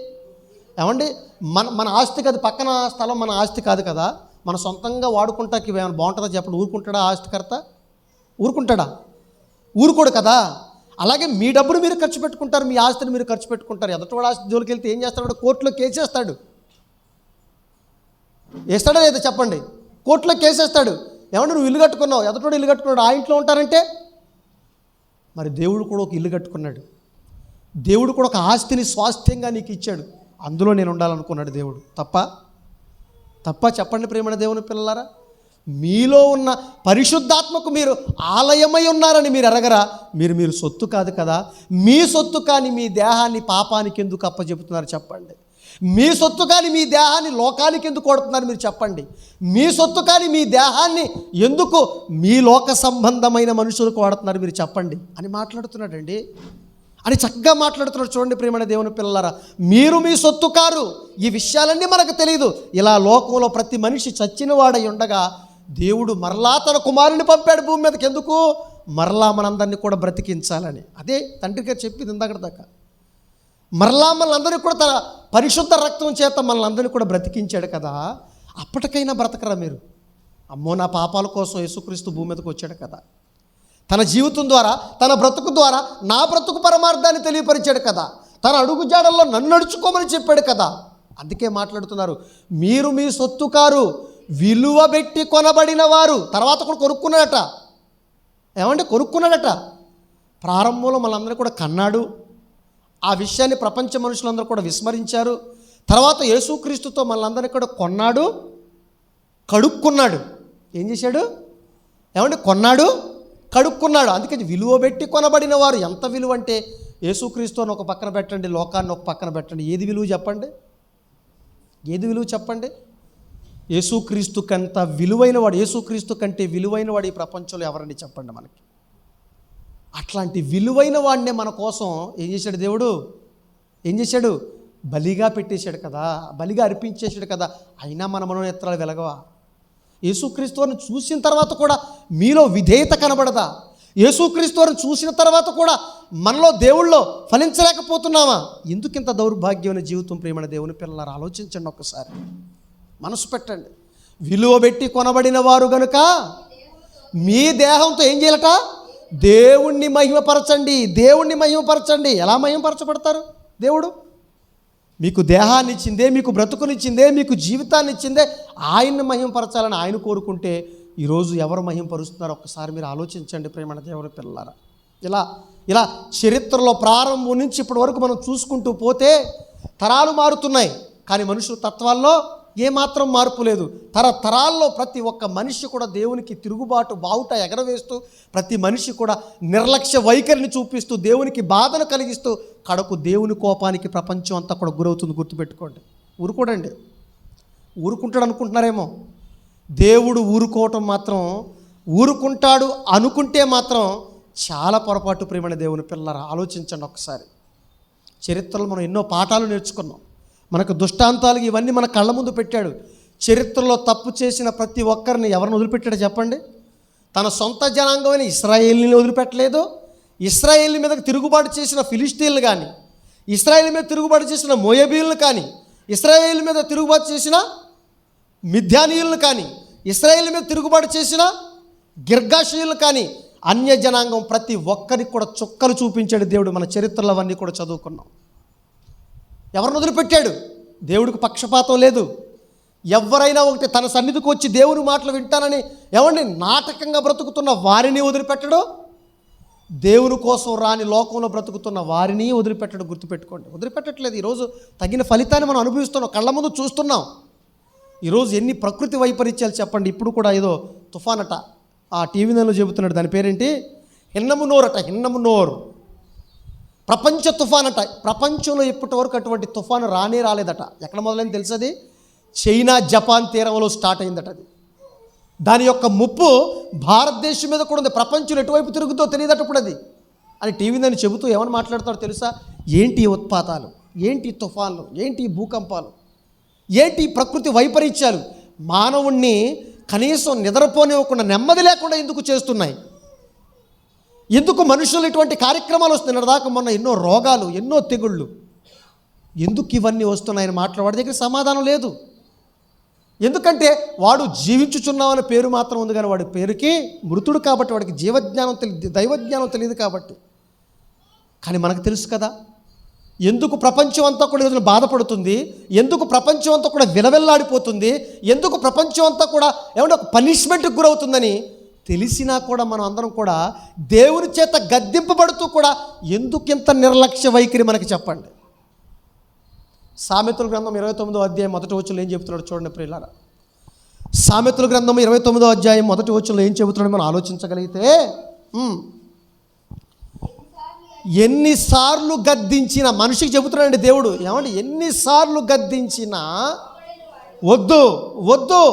ఏమండి మన ఆస్తి కాదు, పక్కన స్థలం మన ఆస్తి కాదు కదా. మన సొంతంగా వాడుకుంటాకి ఏమైనా బాగుంటుందా చెప్పండి? ఊరుకుంటాడా ఆస్తికర్త? ఊరుకుంటాడా? ఊరుకోడు కదా. అలాగే మీ డబ్బును మీరు ఖర్చు పెట్టుకుంటారు, మీ ఆస్తిని మీరు ఖర్చు పెట్టుకుంటారు. ఎదుటివాడు ఆస్తి జోలికి వెళ్తే ఏం చేస్తాడు? కోర్టులో కేసేస్తాడు. వేస్తాడా లేదా చెప్పండి? కోర్టులో కేసేస్తాడు. ఏమంటే నువ్వు ఇల్లు కట్టుకున్నావు, ఎదుటివాడు ఇల్లు కట్టుకున్నాడు, ఆ ఇంట్లో ఉంటారంటే మరి దేవుడు కూడా ఒక ఇల్లు కట్టుకున్నాడు. దేవుడు కూడా ఒక ఆస్తిని స్వాస్థ్యంగా నీకు ఇచ్చాడు. అందులో నేను ఉండాలనుకున్నాడు దేవుడు. తప్ప చెప్పండి ప్రియమైన దేవుని పిల్లలారా. మీలో ఉన్న పరిశుద్ధాత్మకు మీరు ఆలయమై ఉన్నారని మీరు ఎరగరా? మీరు సొత్తు కాదు కదా. మీ సొత్తు కానీ మీ దేహాన్ని పాపానికి ఎందుకు అప్పచెబుతున్నారు చెప్పండి? మీ సొత్తు కానీ మీ దేహాన్ని లోకానికి ఎందుకు కొడుతున్నారు మీరు చెప్పండి? మీ సొత్తు కానీ మీ దేహాన్ని ఎందుకు మీ లోక సంబంధమైన మనుషులకు వాడుతున్నారు మీరు చెప్పండి అని మాట్లాడుతున్నాడండి. అని చక్కగా మాట్లాడుతున్నాడు చూడండి ప్రియమైన దేవుని పిల్లలారా. మీరు మీ సొత్తు కారు. ఈ విషయాలన్నీ మనకు తెలియదు. ఇలా లోకంలో ప్రతి మనిషి చచ్చిన వాడై ఉండగా దేవుడు మరలా తన కుమారుని పంపాడు భూమి మీదకి. ఎందుకు? మరలా మనందరినీ కూడా బ్రతికించాలని. అదే తండ్రి గారు చెప్పింది ఇందాక దాకా. మరలా మనల్ని కూడా తన పరిశుద్ధ రక్తం చేత మనల్ని అందరినీ కూడా బ్రతికించాడు కదా. అప్పటికైనా బ్రతకరా మీరు? అమ్మో, నా పాపాల కోసం యేసుక్రీస్తు భూమి మీదకి వచ్చాడు కదా. తన జీవితం ద్వారా, తన బ్రతుకు ద్వారా నా బ్రతుకు పరమార్థాన్ని తెలియపరిచాడు కదా. తన అడుగు జాడల్లో నన్ను నడుచుకోమని చెప్పాడు కదా. అందుకే మాట్లాడుతున్నారు, మీరు మీ సొత్తు కారు, విలువ పెట్టి కొనబడిన వారు. తర్వాత కూడా కొనుక్కున్నాడట. ఏమంటే కొనుక్కున్నాడట. ప్రారంభంలో మనందరూ కూడా కన్నాడు. ఆ విషయాన్ని ప్రపంచ మనుషులందరూ కూడా విస్మరించారు. తర్వాత యేసుక్రీస్తుతో మనలందరినీ కూడా కొన్నాడు, కడుక్కున్నాడు. ఏం చేశాడు? ఏమంటే కొన్నాడు, కడుక్కున్నాడు. అందుకని విలువ పెట్టి కొనబడిన వారు. ఎంత విలువ అంటే యేసుక్రీస్తుని ఒక పక్కన పెట్టండి, లోకాన్ని ఒక పక్కన పెట్టండి. ఏది విలువ చెప్పండి? ఏది విలువ చెప్పండి? యేసుక్రీస్తు కంత విలువైన వాడు, యేసుక్రీస్తు కంటే విలువైన వాడు ఈ ప్రపంచంలో ఎవరండి చెప్పండి మనకి? అట్లాంటి విలువైన వాడినే మన కోసం ఏం చేశాడు దేవుడు? ఏం చేశాడు? బలిగా పెట్టేశాడు కదా, బలిగా అర్పించేశాడు కదా. అయినా మన మనోనేత్రాలు వెలగవా? యేసుక్రీస్తుని చూసిన తర్వాత కూడా మీలో విధేయత కనబడదా? యేసుక్రీస్తుని చూసిన తర్వాత కూడా మనలో దేవుళ్ళో ఫలించలేకపోతున్నామా? ఎందుకింత దౌర్భాగ్యమైన జీవితం ప్రియమైన దేవుని పిల్లలారా? ఆలోచించండి ఒక్కసారి, మనసు పెట్టండి. విలువ పెట్టి కొనబడిన వారు గనుక మీ దేహంతో ఏం చేయాలట? దేవుణ్ణి మహిమపరచండి. దేవుణ్ణి మహిమపరచండి. ఎలా మహిమపరచబడతారు? దేవుడు మీకు దేహాన్ని ఇచ్చిందే, మీకు బ్రతుకునిచ్చిందే, మీకు జీవితాన్ని ఇచ్చిందే ఆయన్ని మహిమపరచాలని ఆయన కోరుకుంటే ఈరోజు ఎవరు మహిమపరుస్తున్నారో ఒక్కసారి మీరు ఆలోచించండి ప్రియమైన దేవుని పిల్లలారా. ఇలా చరిత్రలో ప్రారంభం నుంచి ఇప్పటి వరకు మనం చూసుకుంటూ పోతే తరాలు మారుతున్నాయి, కానీ మనుషుల తత్వాల్లో ఏమాత్రం మార్పు లేదు. తరతరాల్లో ప్రతి ఒక్క మనిషి కూడా దేవునికి తిరుగుబాటు బావుట ఎగరవేస్తూ, ప్రతి మనిషి కూడా నిర్లక్ష్య వైఖరిని చూపిస్తూ, దేవునికి బాధను కలిగిస్తూ, కడకు దేవుని కోపానికి ప్రపంచం అంతా కూడా గురవుతుంది. గుర్తుపెట్టుకోండి. ఊరుకోడండి. ఊరుకుంటాడు అనుకుంటున్నారేమో. దేవుడు ఊరుకోవటం మాత్రం, ఊరుకుంటాడు అనుకుంటే మాత్రం చాలా పొరపాటు ప్రియమైన దేవుని పిల్లలారా. ఆలోచించండి ఒకసారి. చరిత్రలో మనం ఎన్నో పాఠాలు నేర్చుకున్నాం. మనకు దృష్టాంతాలు ఇవన్నీ మన కళ్ళ ముందు పెట్టాడు. చరిత్రలో తప్పు చేసిన ప్రతి ఒక్కరిని ఎవరిని వదిలిపెట్టాడు చెప్పండి? తన సొంత జనాంగమైన ఇశ్రాయేలుని వదిలిపెట్టలేదు. ఇశ్రాయేలు మీదకి తిరుగుబాటు చేసిన ఫిలిష్తీన్లు కానీ, ఇశ్రాయేల్ మీద తిరుగుబాటు చేసిన మోయాబీయులను కానీ, ఇశ్రాయేల్ మీద తిరుగుబాటు చేసిన మిద్యానీయులను కానీ, ఇశ్రాయేల్ మీద తిరుగుబాటు చేసిన గిర్గాషీయులను కానీ, అన్య జనాంగం ప్రతి ఒక్కరికి కూడా చుక్కలు చూపించాడు దేవుడు. మన చరిత్రలు అవన్నీ కూడా చదువుకున్నాం. ఎవరిని వదిలిపెట్టాడు? దేవుడికి పక్షపాతం లేదు. ఎవరైనా ఒకటి తన సన్నిధికి వచ్చి దేవుని మాటలు వింటానని ఏమండి నాటకంగా బ్రతుకుతున్న వారిని వదిలిపెట్టడు, దేవుని కోసం రాని లోకంలో బ్రతుకుతున్న వారిని వదిలిపెట్టడు. గుర్తుపెట్టుకోండి, వదిలిపెట్టట్లేదు. ఈరోజు తగిన ఫలితాన్ని మనం అనుభవిస్తున్నాం, కళ్ళ ముందు చూస్తున్నాం. ఈరోజు ఎన్ని ప్రకృతి వైపరీత్యాలు చెప్పండి. ఇప్పుడు కూడా ఏదో తుఫాన్ అట, ఆ టీవీ నెలలో చెబుతున్నాడు, దాని పేరేంటి, హిన్నమునోర్ అట, హిన్నమునోర్ ప్రపంచ తుఫాన్ అట. ప్రపంచంలో ఇప్పటి వరకు అటువంటి తుఫాను రాలేదట. ఎక్కడ మొదలైంది తెలుసది? చైనా జపాన్ తీరంలో స్టార్ట్ అయిందట. అది దాని యొక్క ముప్పు భారతదేశం మీద కూడా ఉంది. ప్రపంచం ఎటువైపు తిరుగుతో తెలియదట ఇప్పుడు అది అని టీవీ నన్ను చెబుతూ ఏమని మాట్లాడతాడో తెలుసా? ఏంటి ఉత్పాతాలు, ఏంటి తుఫాన్లు, ఏంటి భూకంపాలు, ఏంటి ప్రకృతి వైపరీత్యాలు మానవుణ్ణి కనీసం నిద్రపోనివ్వకుండా నెమ్మది లేకుండా ఎందుకు చేస్తున్నాయి? ఎందుకు మనుషులు ఇటువంటి కార్యక్రమాలు వస్తున్నాయి? దాకా మొన్న ఎన్నో రోగాలు, ఎన్నో తెగుళ్ళు, ఎందుకు ఇవన్నీ వస్తున్నాయని మాట్లాడే దగ్గర సమాధానం లేదు. ఎందుకంటే వాడు జీవించుచున్నామనే పేరు మాత్రం ఉంది, కానీ వాడి పేరుకి మృతుడు కాబట్టి వాడికి జీవజ్ఞానం తెలియదు, దైవజ్ఞానం తెలియదు కాబట్టి. కానీ మనకు తెలుసు కదా ఎందుకు ప్రపంచం అంతా కూడా ఈరోజున బాధపడుతుంది, ఎందుకు ప్రపంచం అంతా కూడా విలవెల్లాడిపోతుంది, ఎందుకు ప్రపంచం అంతా కూడా ఏమంటే ఒక పనిష్మెంట్కి గురవుతుందని తెలిసినా కూడా మనం అందరం కూడా దేవుని చేత గద్దింపబడుతూ కూడా ఎందుకు ఇంత నిర్లక్ష్య వైఖరి మనకి చెప్పండి. సామెతల గ్రంథం 29వ అధ్యాయం 1వ వచనంలో ఏం చెబుతున్నాడు చూడండి ప్రియులారా. సామెతల గ్రంథం 29వ అధ్యాయం 1వ వచనంలో ఏం చెబుతున్నాడో మనం ఆలోచించగలిగితే, ఎన్నిసార్లు గద్దించిన మనిషికి చెబుతున్నాడండి దేవుడు. ఏమంటే ఎన్నిసార్లు గద్దించినా వద్దు వద్దు,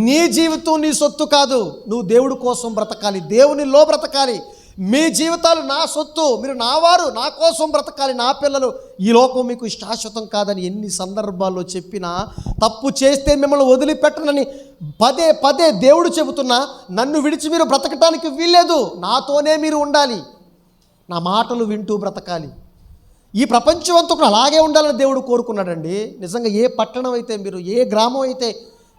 నీ జీవితం నీ సొత్తు కాదు, నువ్వు దేవుడి కోసం బ్రతకాలి, దేవునిలో బ్రతకాలి. మీ జీవితాలు నా సొత్తు, మీరు నా వారు, నా కోసం బ్రతకాలి, నా పిల్లలు, ఈ లోకం మీకు శాశ్వతం కాదని ఎన్ని సందర్భాల్లో చెప్పినా తప్పు చేస్తే మిమ్మల్ని వదిలిపెట్టనని పదే పదే దేవుడు చెబుతున్నా నన్ను విడిచి మీరు బ్రతకటానికి వీల్లేదు, నాతోనే మీరు ఉండాలి, నా మాటలు వింటూ బ్రతకాలి. ఈ ప్రపంచం అంతా కూడా అలాగే ఉండాలని దేవుడు కోరుకున్నాడండి. నిజంగా ఏ పట్టణం అయితే, మీరు ఏ గ్రామం అయితే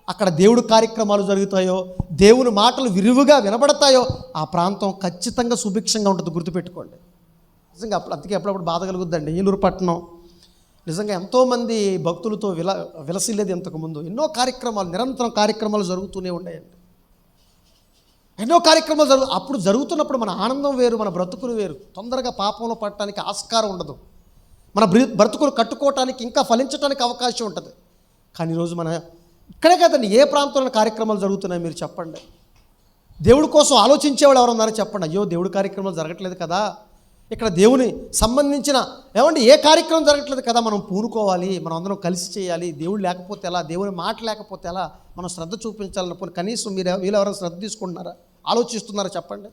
అక్కడ దేవుడు కార్యక్రమాలు జరుగుతాయో, దేవుని మాటలు విరివిగా వినబడతాయో ఆ ప్రాంతం ఖచ్చితంగా సుభిక్షంగా ఉంటుంది. గుర్తుపెట్టుకోండి. నిజంగా అందుకే అప్పుడప్పుడు బాధ కలుగుద్దండి. ఏలూరు పట్టణం నిజంగా ఎంతోమంది భక్తులతో విలసిల్లేది. ఇంతకుముందు ఎన్నో కార్యక్రమాలు, నిరంతరం కార్యక్రమాలు జరుగుతూనే ఉండేయండి. ఎన్నో కార్యక్రమాలు అప్పుడు జరుగుతున్నప్పుడు మన ఆనందం వేరు, మన బ్రతుకులు వేరు. తొందరగా పాపంలో పడటానికి ఆస్కారం ఉండదు, మన బ్రతుకులు కట్టుకోవటానికి ఇంకా ఫలించడానికి అవకాశం ఉంటుంది. కానీ ఈరోజు మన ఇక్కడే కదండి, ఏ ప్రాంతంలో కార్యక్రమాలు జరుగుతున్నాయి మీరు చెప్పండి. దేవుడి కోసం ఆలోచించేవాళ్ళు ఎవరు ఉన్నారో చెప్పండి. అయ్యో దేవుడి కార్యక్రమాలు జరగట్లేదు కదా, ఇక్కడ దేవుని సంబంధించిన ఏమంటే ఏ కార్యక్రమం జరగట్లేదు కదా, మనం పూనుకోవాలి, మనం అందరం కలిసి చేయాలి. దేవుడు లేకపోతే ఎలా, దేవుని మాట లేకపోతే ఎలా, మనం శ్రద్ధ చూపించాలన్నప్పుడు కనీసం వీళ్ళు ఎవరైనా శ్రద్ధ తీసుకుంటున్నారా, ఆలోచిస్తున్నారా చెప్పండి.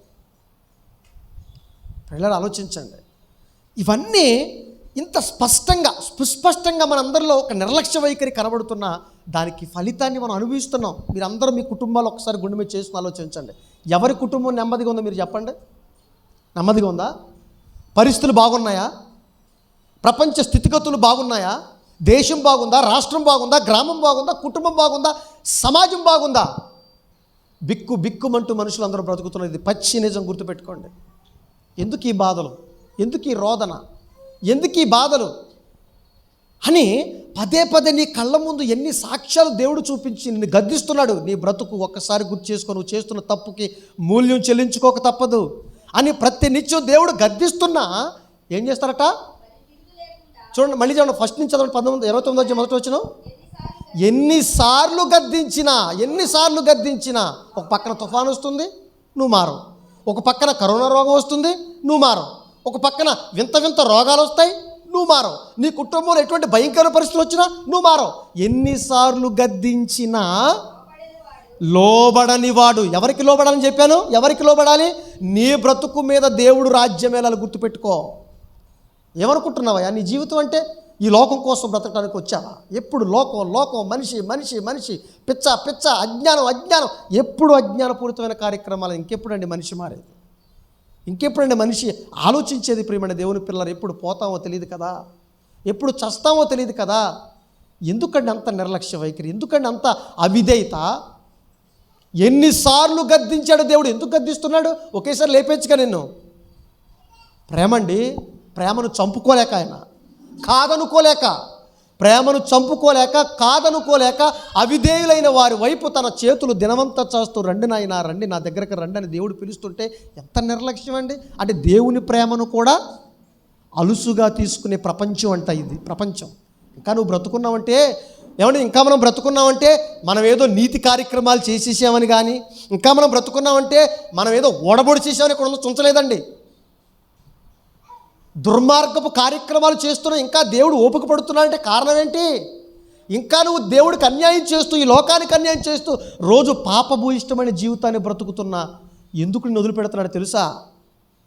పిల్లలు ఆలోచించండి. ఇవన్నీ ఇంత స్పష్టంగా సుస్పష్టంగా మనందరిలో ఒక నిర్లక్ష్య వైఖరి కనబడుతున్న దానికి ఫలితాన్ని మనం అనుభవిస్తున్నాం. మీరందరూ మీ కుటుంబాలు ఒకసారి గుండె మీద చేసుకుని ఆలోచించండి. ఎవరి కుటుంబం నెమ్మదిగా ఉందో మీరు చెప్పండి. నెమ్మదిగా ఉందా? పరిస్థితులు బాగున్నాయా? ప్రపంచ స్థితిగతులు బాగున్నాయా? దేశం బాగుందా? రాష్ట్రం బాగుందా? గ్రామం బాగుందా? కుటుంబం బాగుందా? సమాజం బాగుందా? బిక్కుమంటూ మనుషులందరూ బ్రతుకుతున్నది పచ్చి నిజం. గుర్తుపెట్టుకోండి. ఎందుకు ఈ బాధలు, ఎందుకు ఈ రోదన, ఎందుకు ఈ బాధలు అని పదే పదే నీ కళ్ళ ముందు ఎన్ని సాక్ష్యాలు దేవుడు చూపించి నిన్ను గద్దిస్తున్నాడు. నీ బ్రతుకు ఒక్కసారి గుర్తు చేసుకో, నువ్వు చేస్తున్న తప్పుకి మూల్యం చెల్లించుకోక తప్పదు అని ప్రతి నిత్యం దేవుడు గద్దిస్తున్నా ఏం చేస్తారట చూడండి. మళ్ళీ చూడండి, ఫస్ట్ నుంచి చదవండి. 29 మొదటి వచనం. ఎన్నిసార్లు గద్దించినా ఒక పక్కన తుఫాను వస్తుంది, నువ్వు మారవు. ఒక పక్కన కరోనా రోగం వస్తుంది, నువ్వు మారవు. ఒక పక్కన వింత రోగాలు వస్తాయి, నువ్వు మారవు. నీ కుటుంబంలో ఎటువంటి భయంకర పరిస్థితులు వచ్చినా నువ్వు మారవు. ఎన్నిసార్లు గద్దించినా లోబడని వాడు. ఎవరికి లోబడాలని చెప్పాను? ఎవరికి లోబడాలి? నీ బ్రతుకు మీద దేవుడు రాజ్యం వెళ్ళాలి. గుర్తుపెట్టుకో. ఏమనుకుంటున్నావా నీ జీవితం అంటే? ఈ లోకం కోసం బ్రతకడానికి వచ్చావా? ఎప్పుడు లోకం మనిషి పిచ్చ అజ్ఞానం ఎప్పుడు అజ్ఞానపూరితమైన కార్యక్రమాలు. ఇంకెప్పుడండి మనిషి మారేది? ఇంకెప్పుడండి మనిషి ఆలోచించేది? ప్రియమైన దేవుని పిల్లలు, ఎప్పుడు పోతామో తెలియదు కదా, ఎప్పుడు చస్తామో తెలియదు కదా. ఎందుకండి అంత నిర్లక్ష్య వైఖరి? ఎందుకండి అంత అవిధేయత? ఎన్నిసార్లు గద్దించాడు దేవుడు? ఎందుకు గద్దిస్తున్నాడు? ఒకేసారి లేపేచ్చుగా నిన్ను. ప్రేమండి, ప్రేమను చంపుకోలేక, ఆయన కాదనుకోలేక, ప్రేమను చంపుకోలేక, కాదనుకోలేక అవిధేయులైన వారి వైపు తన చేతులు దినమంతా చాస్తూ, రండి నాయనా రండి, నా దగ్గరకు రండి అని దేవుడు పిలుస్తుంటే ఎంత నిర్లక్ష్యం అండి. అంటే దేవుని ప్రేమను కూడా అలుసుగా తీసుకునే ప్రపంచం అంట ఇది ప్రపంచం. ఇంకా నువ్వు బ్రతుకున్నావంటే ఏమంటే, ఇంకా మనం బ్రతుకున్నామంటే మనం ఏదో నీతి కార్యక్రమాలు చేసేసామని కానీ, ఇంకా మనం బ్రతుకున్నామంటే మనం ఏదో ఓడబొడి చేసామని ఇక్కడ ఉంచలేదండి. దుర్మార్గపు కార్యక్రమాలు చేస్తున్నావు, ఇంకా దేవుడు ఓపిక పడుతున్నాడంటే కారణం ఏంటి? ఇంకా నువ్వు దేవుడికి అన్యాయం చేస్తూ, ఈ లోకానికి అన్యాయం చేస్తూ రోజు పాపభూయిష్టమైన జీవితాన్ని బ్రతుకుతున్నా ఎందుకు నిన్ను వదిలిపెడుతున్నాడో తెలుసా?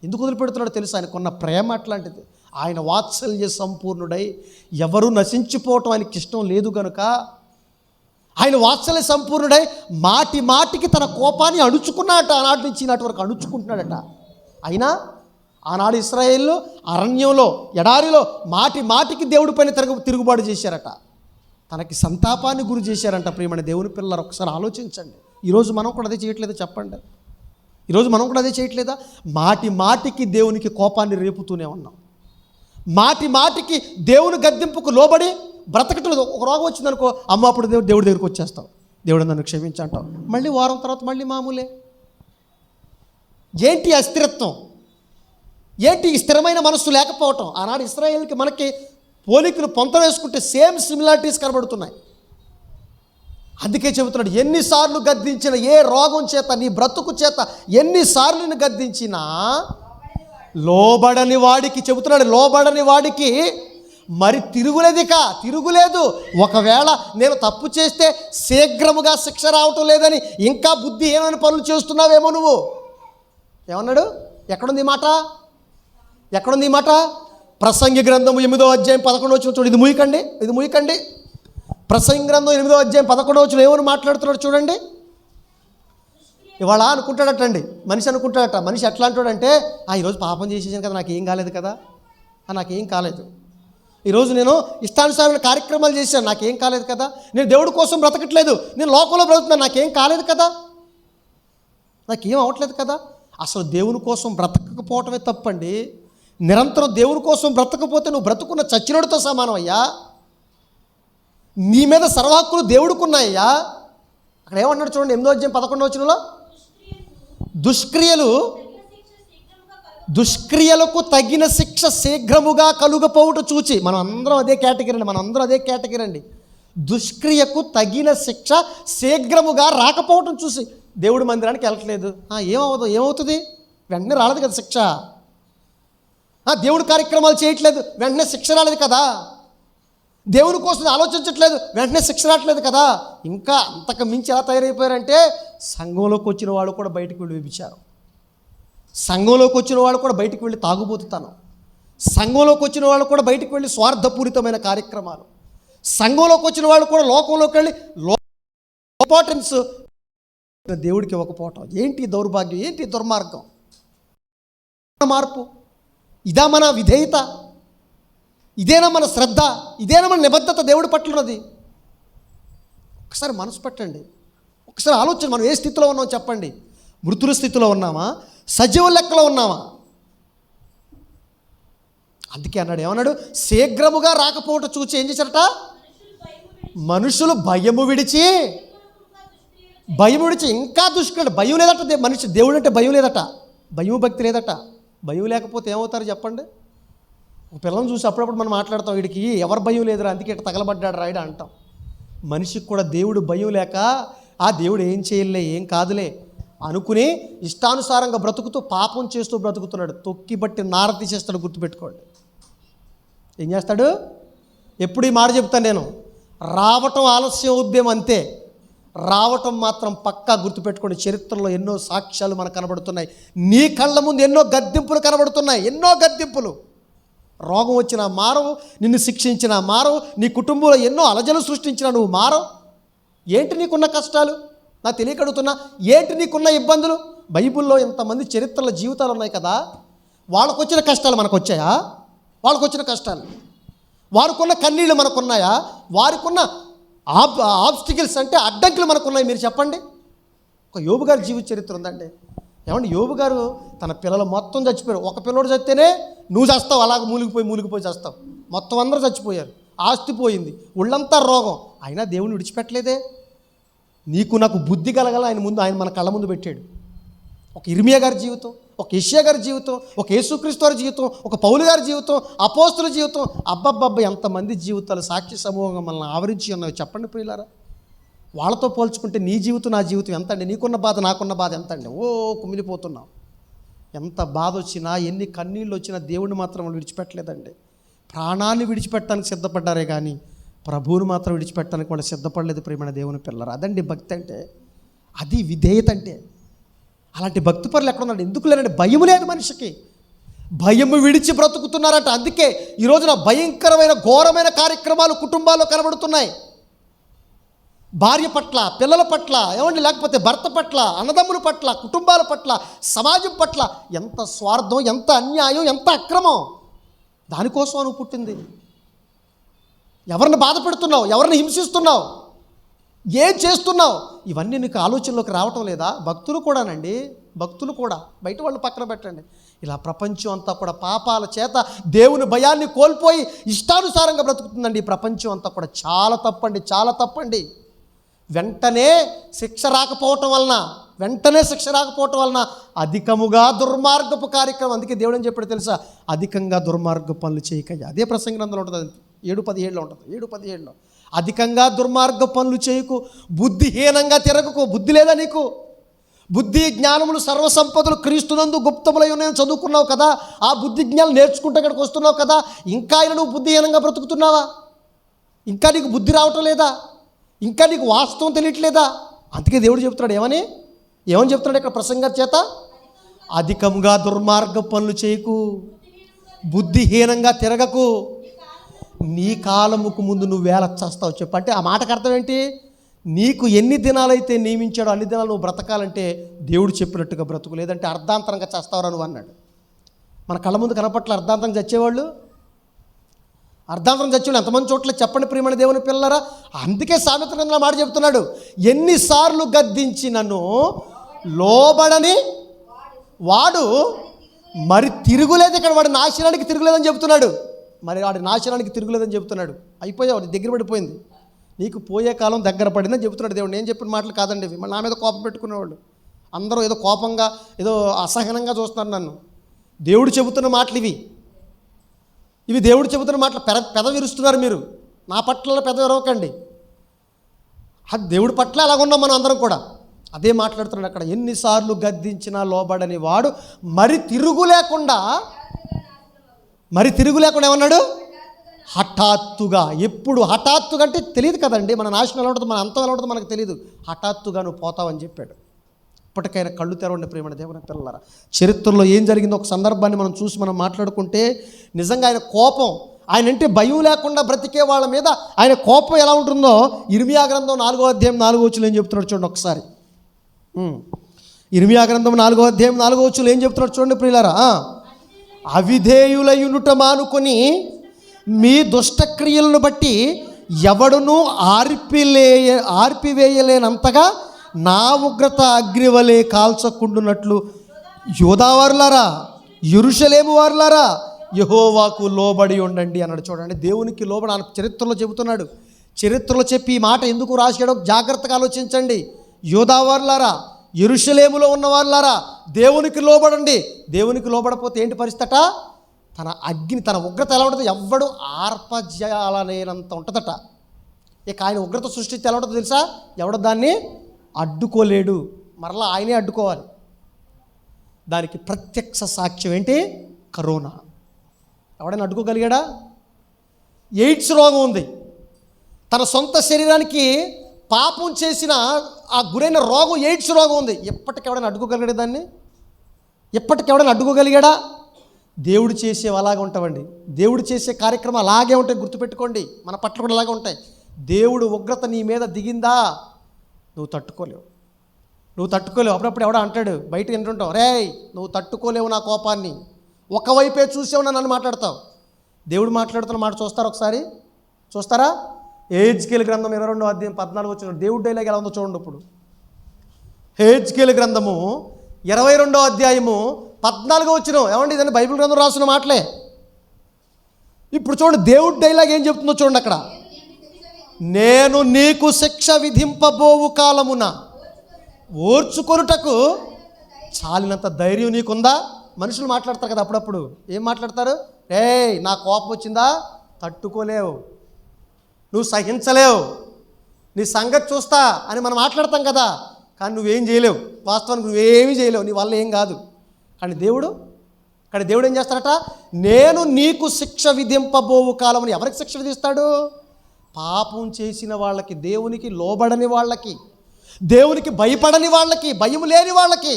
ఎందుకు వదిలిపెడుతున్నాడో తెలుసా? ఆయనకున్న ప్రేమ అట్లాంటిది. ఆయన వాత్సల్య సంపూర్ణుడై ఎవరు నశించిపోవటం ఆయనకి ఇష్టం లేదు కనుక, ఆయన వాత్సల్య సంపూర్ణుడై మాటి మాటికి తన కోపాన్ని అణుచుకున్నాడట. ఆనాటి నుంచి ఈనాటి వరకు అణుచుకుంటున్నాడట. అయినా ఆనాడు ఇశ్రాయేలు అరణ్యంలో, ఎడారిలో మాటి మాటికి దేవుడి పైన తిరుగుబాటు చేశారట. తనకి సంతాపాన్ని గురి చేశారంట. ప్రియమైన దేవుని పిల్లలు, ఒకసారి ఆలోచించండి. ఈరోజు మనం కూడా అదే చేయట్లేదా చెప్పండి? ఈరోజు మనం కూడా అదే చేయట్లేదా? మాటి మాటికి దేవునికి కోపాన్ని రేపుతూనే ఉన్నాం. మాటి మాటికి దేవుని గద్దింపుకు లోబడి బ్రతకట్లేదు. ఒక రోగం వచ్చిందనుకో, అమ్మ అప్పుడు దేవుడి దగ్గరికి వచ్చేస్తాం, దేవుడు నన్ను క్షమించంటాం. మళ్ళీ వారం తర్వాత మళ్ళీ మామూలే. ఏంటి అస్థిరత్వం? ఏంటి ఈ స్థిరమైన మనస్సు లేకపోవటం? ఆనాడు ఇశ్రాయేలుకి మనకి పోలికలు పొంత వేసుకుంటే సేమ్ సిమిలారిటీస్ కనబడుతున్నాయి. అందుకే చెబుతున్నాడు, ఎన్నిసార్లు గద్దించిన, ఏ రోగం చేత, నీ బ్రతుకు చేత ఎన్నిసార్లు నేను గద్దించినా లోబడని వాడికి, చెబుతున్నాడు, లోబడని వాడికి మరి తిరుగులేదు. ఒకవేళ నేను తప్పు చేస్తే శీఘ్రముగా శిక్ష రావటం లేదని ఇంకా బుద్ధి ఏమైనా పనులు చేస్తున్నావేమో నువ్వు. ఏమన్నాడు? ఎక్కడుంది ఈ మాట? ప్రసంగి గ్రంథము 8వ అధ్యాయం 11వ వచనం చూడండి. ఇది మూయకండి. ప్రసంగి గ్రంథం 8వ అధ్యాయం 11వ వచనం ఏమని మాట్లాడుతున్నాడు చూడండి. ఇవాళ అనుకుంటాడటండి, మనిషి అనుకుంటాడట. మనిషి ఎట్లా అంటాడంటే, ఈరోజు పాపం చేసేసాను కదా, నాకేం కాలేదు. ఈరోజు నేను ఇష్టానుసారమైన కార్యక్రమాలు చేశాను, నాకేం కాలేదు కదా. నేను దేవుడి కోసం బ్రతకట్లేదు, నేను లోకంలో బ్రతుకుతున్నాను, నాకేం కాలేదు కదా, నాకేం అవ్వట్లేదు కదా. అసలు దేవుని కోసం బ్రతకకపోవటమే తప్పండి. నిరంతరం దేవుని కోసం బ్రతకపోతే నువ్వు బ్రతుకున్న చచ్చినోడితో సమానం అయ్యా. నీ మీద సర్వహక్కులు దేవుడికున్నాయ్యా. అక్కడ ఏమన్నాడు చూడండి, 8వ అధ్యాయం 11వ వచనంలో, దుష్క్రియలకు తగిన శిక్ష శీఘ్రముగా కలుగపోవుట చూచి. మనం అందరం అదే కేటగిరీ అండి. దుష్క్రియకు తగిన శిక్ష శీఘ్రముగా రాకపోవటం చూసి దేవుడి మందిరానికి వెళ్ళట్లేదు. ఏమవుతుంది? వెంటనే రాలేదు కదా శిక్ష. దేవుడి కార్యక్రమాలు చేయట్లేదు, వెంటనే శిక్ష రాలేదు కదా. దేవుని కోసం ఆలోచించట్లేదు, వెంటనే శిక్ష రావట్లేదు కదా. ఇంకా అంతకు మించి ఎలా తయారైపోయారంటే, సంఘంలోకి వచ్చిన వాళ్ళు కూడా బయటకు వెళ్ళి వ్యభిచారం, సంఘంలోకి వచ్చిన వాళ్ళు కూడా బయటకు వెళ్ళి తాగుబోతుతనం, సంఘంలోకి వచ్చిన వాళ్ళు కూడా బయటకు వెళ్ళి స్వార్థపూరితమైన కార్యక్రమాలు, సంఘంలోకి వచ్చిన వాళ్ళు కూడా లోకంలోకి వెళ్ళి ఇంపార్టెన్స్ దేవుడికి ఇవ్వకపోవటం. ఏంటి దౌర్భాగ్యం, ఏంటి దుర్మార్గం, మార్పు? ఇదా మన విధేయత? ఇదేనా మన శ్రద్ధ? ఇదేనా మన నిబద్ధత దేవుడి పట్ల ఉన్నది? ఒకసారి మనసు పెట్టండి, ఒకసారి ఆలోచన. మనం ఏ స్థితిలో ఉన్నాం చెప్పండి? మృతుల స్థితిలో ఉన్నామా, సజీవ లెక్కలో ఉన్నామా? అందుకే అన్నాడు, ఏమన్నాడు? శీఘ్రముగా రాకపోవటం చూచి ఏం చేశారట? మనుషులు భయము విడిచి ఇంకా దుష్కుడు. భయం లేదట మనిషి, దేవుడు అంటే భయం లేదట, భయం భక్తి లేదట. భయం లేకపోతే ఏమవుతారు చెప్పండి? ఒక పిల్లలను చూసి అప్పుడప్పుడు మనం మాట్లాడతాం, వీడికి ఎవరు భయం లేదురా, అందుకే ఇట్లా తగలబడ్డాడు రాయడా అంటాం. మనిషికి కూడా దేవుడు భయం లేక, దేవుడు ఏం చేయలే, ఏం కాదులే అనుకుని ఇష్టానుసారంగా బ్రతుకుతూ పాపం చేస్తూ బ్రతుకుతున్నాడు. తొక్కి బట్టి నార తీసేస్తాడు. గుర్తుపెట్టుకోండి. ఏం చేస్తాడు? ఎప్పుడు ఈ మాట చెప్తాను నేను, రావటం ఆలస్యం అవుద్దేమో అంతే, రావటం మాత్రం పక్కా గుర్తుపెట్టుకోండి. చరిత్రలో ఎన్నో సాక్ష్యాలు మనకు కనబడుతున్నాయి. నీ కళ్ళ ముందు ఎన్నో గద్దింపులు కనబడుతున్నాయి, ఎన్నో గద్దింపులు. రోగం వచ్చినా మారవు, నిన్ను శిక్షించినా మారవు, నీ కుటుంబంలో ఎన్నో అలజలు సృష్టించినా నువ్వు మారవు. ఏంటి నీకున్న కష్టాలు? నాకు తెలియకడుగుతున్నా, ఏంటి నీకున్న ఇబ్బందులు? బైబిల్లో ఎంతమంది చరిత్రల జీవితాలు ఉన్నాయి కదా, వాళ్ళకు వచ్చిన కష్టాలు మనకు వచ్చాయా? వాళ్ళకు వచ్చిన కష్టాలు, వారికున్న కన్నీళ్ళు మనకున్నాయా? వారికున్న ఆబ్స్టికల్స్ అంటే అడ్డంకులు మనకున్నాయి. మీరు చెప్పండి. ఒక యోబు గారి జీవిత చరిత్ర ఉందండి. ఏమంటే యోబు గారు తన పిల్లలు మొత్తం చచ్చిపోయారు. ఒక పిల్లోడు చస్తేనే నువ్వు చేస్తావు, అలాగ మూలిగిపోయి చేస్తావు. మొత్తం అందరూ చచ్చిపోయారు. ఆస్తి పోయింది, ఒళ్ళంతా రోగం, అయినా దేవుని విడిచిపెట్టలేదే. నీకు నాకు బుద్ధి కలగల ఆయన మన కళ్ళ ముందు పెట్టాడు. ఒక ఇర్మియా గారి జీవితం, ఒక యెషయా గారి జీవితం, ఒక యేసుక్రీస్తు వారి జీవితం, ఒక పౌలు గారి జీవితం, అపోస్తుల జీవితం, అబ్బబ్బబ్బ ఎంతమంది జీవితాలు సాక్షి సమూహంగా మనల్ని ఆవరించి ఉన్నవి చెప్పండి ప్రియులారా. వాళ్ళతో పోల్చుకుంటే నీ జీవితం నా జీవితం ఎంత అండి? నీకున్న బాధ నాకున్న బాధ ఎంత అండి? కుమిలిపోతున్నాం. ఎంత బాధ వచ్చినా, ఎన్ని కన్నీళ్ళు వచ్చినా దేవుడిని మాత్రం వాళ్ళు విడిచిపెట్టలేదండి. ప్రాణాన్ని విడిచిపెట్టడానికి సిద్ధపడ్డారే కానీ ప్రభువుని మాత్రం విడిచిపెట్టడానికి వాళ్ళు సిద్ధపడలేదు ప్రియమైన దేవుని పిల్లలు. అదండి భక్తి అంటే, అది విధేయత అంటే. అలాంటి భక్తి పరులు ఎక్కడ ఉన్నాడు? ఎందుకు లేరండి? భయం లేదు మనిషికి. భయము విడిచి బ్రతుకుతున్నారట. అందుకే ఈరోజున భయంకరమైన ఘోరమైన కార్యక్రమాలు కుటుంబాల్లో కనబడుతున్నాయి. భార్య పట్ల, పిల్లల పట్ల, ఏమండి, లేకపోతే భర్త పట్ల, అన్నదమ్ముల పట్ల, కుటుంబాల పట్ల, సమాజం పట్ల ఎంత స్వార్థం, ఎంత అన్యాయం, ఎంత అక్రమం. దానికోసం నువ్వు పుట్టింది. ఎవరిని బాధ పెడుతున్నావు? ఎవరిని హింసిస్తున్నావు? ఏం చేస్తున్నావు? ఇవన్నీ నీకు ఆలోచనలోకి రావటం లేదా? భక్తులు కూడానండి, భక్తులు కూడా, బయట వాళ్ళు పక్కన పెట్టండి. ఇలా ప్రపంచం అంతా కూడా పాపాల చేత దేవుని భయాన్ని కోల్పోయి ఇష్టానుసారంగా బ్రతుకుతుందండి. ఈ ప్రపంచం అంతా కూడా చాలా తప్పండి, చాలా తప్పండి. వెంటనే శిక్ష రాకపోవటం వలన అధికముగా దుర్మార్గపు కార్యక్రమం. అందుకే దేవుడు ఏం చెప్పాడు తెలుసా? అధికంగా దుర్మార్గ పనులు చేయకయ్యా. అదే ప్రసంగి గ్రంథంలో ఉంటుంది, 7:17 ఉంటుంది. 7:17 అధికంగా దుర్మార్గ పనులు చేయకు, బుద్ధిహీనంగా తిరగకు. బుద్ధి లేదా నీకు? బుద్ధి జ్ఞానములు సర్వసంపదలు క్రీస్తునందు గుప్తములై ఉన్నాయని చదువుకున్నావు కదా. ఆ బుద్ధి జ్ఞానం నేర్చుకుంటే ఇక్కడికి వస్తున్నావు కదా. ఇంకా ఆయన నువ్వు బుద్ధిహీనంగా బ్రతుకుతున్నావా? ఇంకా నీకు బుద్ధి రావటం లేదా? ఇంకా నీకు వాస్తవం తెలియట్లేదా? అందుకే దేవుడు చెప్తున్నాడు, ఏమని చెప్తున్నాడు ఇక్కడ ప్రసంగం చేత? అధికంగా దుర్మార్గ పనులు చేయకు, బుద్ధిహీనంగా తిరగకు, నీ కాలముకు ముందు నువ్వు వేలచ్చేస్తావు. చెప్పు అంటే ఆ మాటకు అర్థం ఏంటి? నీకు ఎన్ని దినాలైతే నియమించాడో అన్ని దినాలు నువ్వు బ్రతకాలంటే దేవుడు చెప్పినట్టుగా బ్రతుకు, లేదంటే అర్ధాంతరంగా చేస్తావురా నువ్వు అన్నాడు. మన కళ్ళ ముందు కనపట్ల అర్ధాంతరంగా చచ్చేవాళ్ళు, ఎంతమంది చోట్ల చెప్పండి ప్రియమైన దేవుని పిల్లరా. అందుకే సామెత గ్రంథంలో మాట చెప్తున్నాడు, ఎన్నిసార్లు గద్దించి నన్ను లోబడని వాడు మరి తిరుగులేదు. ఇక్కడ వాడి నాశనానికి తిరుగులేదని చెప్తున్నాడు. అయిపోయావు, దగ్గర పడిపోయింది, నీకు పోయే కాలం దగ్గర పడిందని చెబుతున్నాడు దేవుడు. నేను చెప్పిన మాటలు కాదండి ఇవి. నా మీద కోపం పెట్టుకునేవాళ్ళు అందరూ ఏదో కోపంగా, ఏదో అసహనంగా చూస్తున్నారు నన్ను. దేవుడు చెబుతున్న మాటలు ఇవి దేవుడు చెబుతున్న మాటలు. పెద విరుస్తున్నారు మీరు. నా పట్ల పెద విరవకండి. అది దేవుడి పట్ల అలాగున్నాం మనం అందరం కూడా. అదే మాట్లాడుతున్నాడు అక్కడ. ఎన్నిసార్లు గద్దించినా లోబడని వాడు మరి తిరుగు లేకుండా ఏమన్నాడు? హఠాత్తుగా. ఎప్పుడు హఠాత్తుగా అంటే తెలియదు కదండి, మన నాశనం ఎలా ఉంటుందో, మన అంతం ఎలా ఉంటుందో మనకు తెలియదు. హఠాత్తుగా నువ్వు పోతావని చెప్పాడు. ఇప్పటికైనా కళ్ళు తెరవండి ప్రియమైన దేవుని పిల్లలారా. చరిత్రలో ఏం జరిగిందో ఒక సందర్భాన్ని మనం చూసి మనం మాట్లాడుకుంటే, నిజంగా ఆయన కోపం, ఆయన అంటే భయం లేకుండా బ్రతికే వాళ్ళ మీద ఆయన కోపం ఎలా ఉంటుందో ఇర్మియా గ్రంథం 4:4 ఏం చెప్తున్నాడు చూడండి ఒకసారి. ఇర్మియా గ్రంథం 4:4 ఏం చెప్తున్నాడు చూడండి ప్రియులారా. అవిధేయులయునుట మానుకొని మీ దుష్టక్రియలను బట్టి ఎవడునూ ఆర్పివేయలేనంతగా నా ఉగ్రత అగ్నివలే కాల్చకుండునట్లు యూదావారులారా, యెరూషలేము వారులారా, యెహోవాకు లోబడి ఉండండి అన్నాడు. చూడండి, దేవునికి లోబడి ఆయన చరిత్రలో చెబుతున్నాడు. చరిత్రలో చెప్పి ఈ మాట ఎందుకు రాశాడో జాగ్రత్తగా ఆలోచించండి. యూదావారులారా, యెరూషలేములో ఉన్నవారులారా, దేవునికి లోబడండి. దేవునికి లోబడపోతే ఏంటి పరిస్థితట? తన అగ్ని, తన ఉగ్రత ఎలా ఉంటుంది? ఎవ్వడు ఆర్పజాలనేనంత ఉంటుందట. ఇక ఆయన ఉగ్రత సృష్టిస్తే ఎలా ఉంటుందో తెలుసా? ఎవడు దాన్ని అడ్డుకోలేడు. మరలా ఆయనే అడ్డుకోవాలి. దానికి ప్రత్యక్ష సాక్ష్యం ఏంటి? కరోనా. ఎవడైనా అడ్డుకోగలిగాడా? ఎయిడ్స్ రోగం ఉంది. తన సొంత శరీరానికి పాపం చేసిన ఆ గురైన రోగం ఎయిడ్స్ రోగం ఉంది. ఎప్పటికెవడైనా అడ్డుకోగలిగాడా దాన్ని? ఎప్పటికెవడైనా అడ్డుకోగలిగాడా? దేవుడు చేసేవి అలాగే ఉంటామండి. దేవుడు చేసే కార్యక్రమం అలాగే ఉంటాయి, గుర్తుపెట్టుకోండి. మన పట్ల కూడా అలాగే ఉంటాయి. దేవుడు ఉగ్రత నీ మీద దిగిందా, నువ్వు తట్టుకోలేవు. అప్పుడప్పుడు ఎవడో అంటాడు, బయట వింటుంటావు, రేయ్ నువ్వు తట్టుకోలేవు నా కోపాన్ని, ఒకవైపే చూసావు నన్ను మాట్లాడతావు. దేవుడు మాట్లాడుతున్న మాట చూస్తారా? హెజ్కేలు గ్రంథం 22:14 దేవుడి డైలాగ్ ఎలా ఉందో చూడండి. ఇప్పుడు హెజ్కేలు గ్రంథము 22 అధ్యాయము 14 ఏమండి, ఇదని బైబిల్ గ్రంథం రాసిన మాటలే. ఇప్పుడు చూడండి, దేవుడి డైలాగ్ ఏం చెప్తుందో చూడండి అక్కడ. నేను నీకు శిక్ష విధింపబోవు కాలమున ఓర్చుకొనుటకు చాలినంత ధైర్యం నీకుందా? మనుషులు మాట్లాడతారు కదా అప్పుడప్పుడు. ఏం మాట్లాడతారు? ఏయ్, నా కోపం వచ్చిందా, తట్టుకోలేవు, నువ్వు సహించలేవు, నీ సంగతి చూస్తా అని మనం మాట్లాడతాం కదా. కానీ నువ్వేం చేయలేవు, వాస్తవానికి నువ్వేమీ చేయలేవు, నీ వల్ల ఏం కాదు. కానీ దేవుడు ఏం చేస్తాడట? నేను నీకు శిక్ష విధింపబోవు కాలమని. ఎవరికి శిక్ష విధిస్తాడు? పాపం చేసిన వాళ్ళకి, దేవునికి లోబడని వాళ్ళకి, దేవునికి భయపడని వాళ్ళకి, భయం లేని వాళ్ళకి.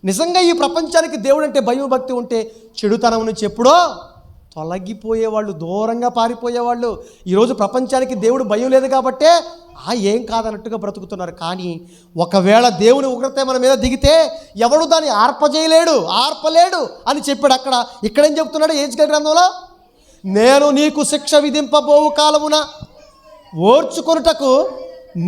నిజంగా ఈ ప్రపంచానికి దేవుడు అంటే భయం భక్తి ఉంటే చెడుతనం నుంచి ఎప్పుడో తొలగిపోయేవాళ్ళు, దూరంగా పారిపోయేవాళ్ళు. ఈరోజు ప్రపంచానికి దేవుడు భయం లేదు కాబట్టే ఏం కాదన్నట్టుగా బ్రతుకుతున్నారు. కానీ ఒకవేళ దేవుని ఉగ్రత మన మీద దిగితే ఎవడు దాన్ని ఆర్పలేడు అని చెప్పాడు అక్కడ. ఇక్కడేం చెప్తున్నాడు హెజ్కేలు గ్రంథంలో? నేను నీకు శిక్ష విధింపబోవు కాలమున ఓర్చుకొనుటకు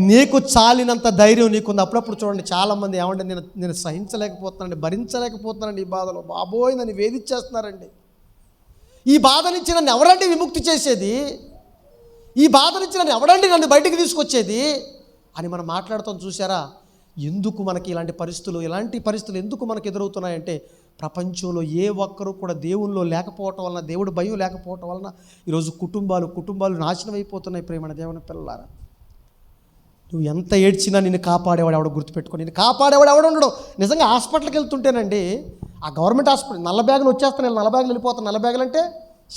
నీకు చాలినంత ధైర్యం నీకుంది. అప్పుడప్పుడు చూడండి, చాలామంది ఏమంటే నేను సహించలేకపోతున్నానండి, భరించలేకపోతున్నానండి, ఈ బాధలో బాబోయ్ నన్ను వేధించేస్తున్నారండి, ఈ బాధ నుంచి నన్ను ఎవరండి విముక్తి చేసేది, ఈ బాధ నుంచి నన్ను ఎవరండి నన్ను బయటికి తీసుకొచ్చేది అని మనం మాట్లాడుతాం. చూసారా? ఎందుకు మనకి ఇలాంటి పరిస్థితులు ఎందుకు మనకు ఎదురవుతున్నాయంటే ప్రపంచంలో ఏ ఒక్కరూ కూడా దేవునిలో లేకపోవటం వలన, దేవుడు భయం లేకపోవటం వలన ఈరోజు కుటుంబాలు నాశనం అయిపోతున్నాయి. ప్రేమణ దేవుని పిల్లలారా, నువ్వు ఎంత ఏడ్చినా నిన్ను కాపాడేవాడు ఎవడో గుర్తుపెట్టుకో. నిన్ను కాపాడేవాడు ఎవడు ఉండడు. నిజంగా హాస్పిటల్కి వెళ్తుంటేనండి, ఆ గవర్నమెంట్ హాస్పిటల్ నల్ల బ్యాగులు వచ్చేస్తున్నాయి, నల్ల బ్యాగులు వెళ్ళిపోతున్నాయి. నల్ల బ్యాగులు అంటే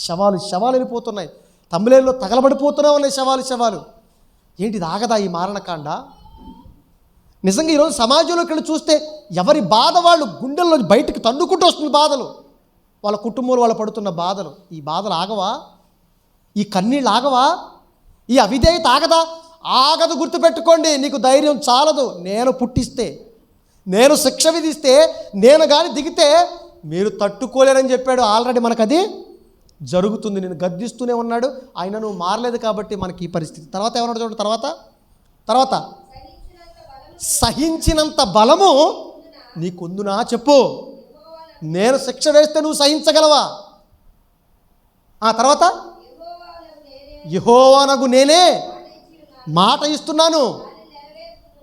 శవాలు వెళ్ళిపోతున్నాయి, తమిళలో తగలబడిపోతూనే ఉన్నాయి శవాలు. ఏంటి ఇది ఆగదా ఈ మారణకాండ? నిజంగా ఈరోజు సమాజంలోకి వెళ్ళి చూస్తే ఎవరి బాధ వాళ్ళు గుండెల్లో బయటకు తన్నుకుంటూ వస్తుంది బాధలు, వాళ్ళ కుటుంబంలో వాళ్ళు పడుతున్న బాధలు. ఈ బాధలు ఆగవా? ఈ కన్నీళ్ళు ఆగవా? ఈ అవిధేయత ఆగదా? ఆగదు. గుర్తుపెట్టుకోండి, నీకు ధైర్యం చాలదు. నేను పుట్టిస్తే, నేను శిక్ష విధిస్తే, నేను కానీ దిగితే మీరు తట్టుకోలేరని చెప్పాడు. ఆల్రెడీ మనకు అది జరుగుతుంది. నేను గద్దిస్తూనే ఉన్నాడు ఆయన, నువ్వు మారలేదు కాబట్టి మనకి ఈ పరిస్థితి. తర్వాత ఏమన్నాడు చూడండి, తర్వాత సహించినంత బలము నీకుందునా చెప్పు. నేను శిక్ష వేస్తే నువ్వు సహించగలవా? ఆ తర్వాత యెహోవానగు నేనే మాట ఇస్తున్నాను,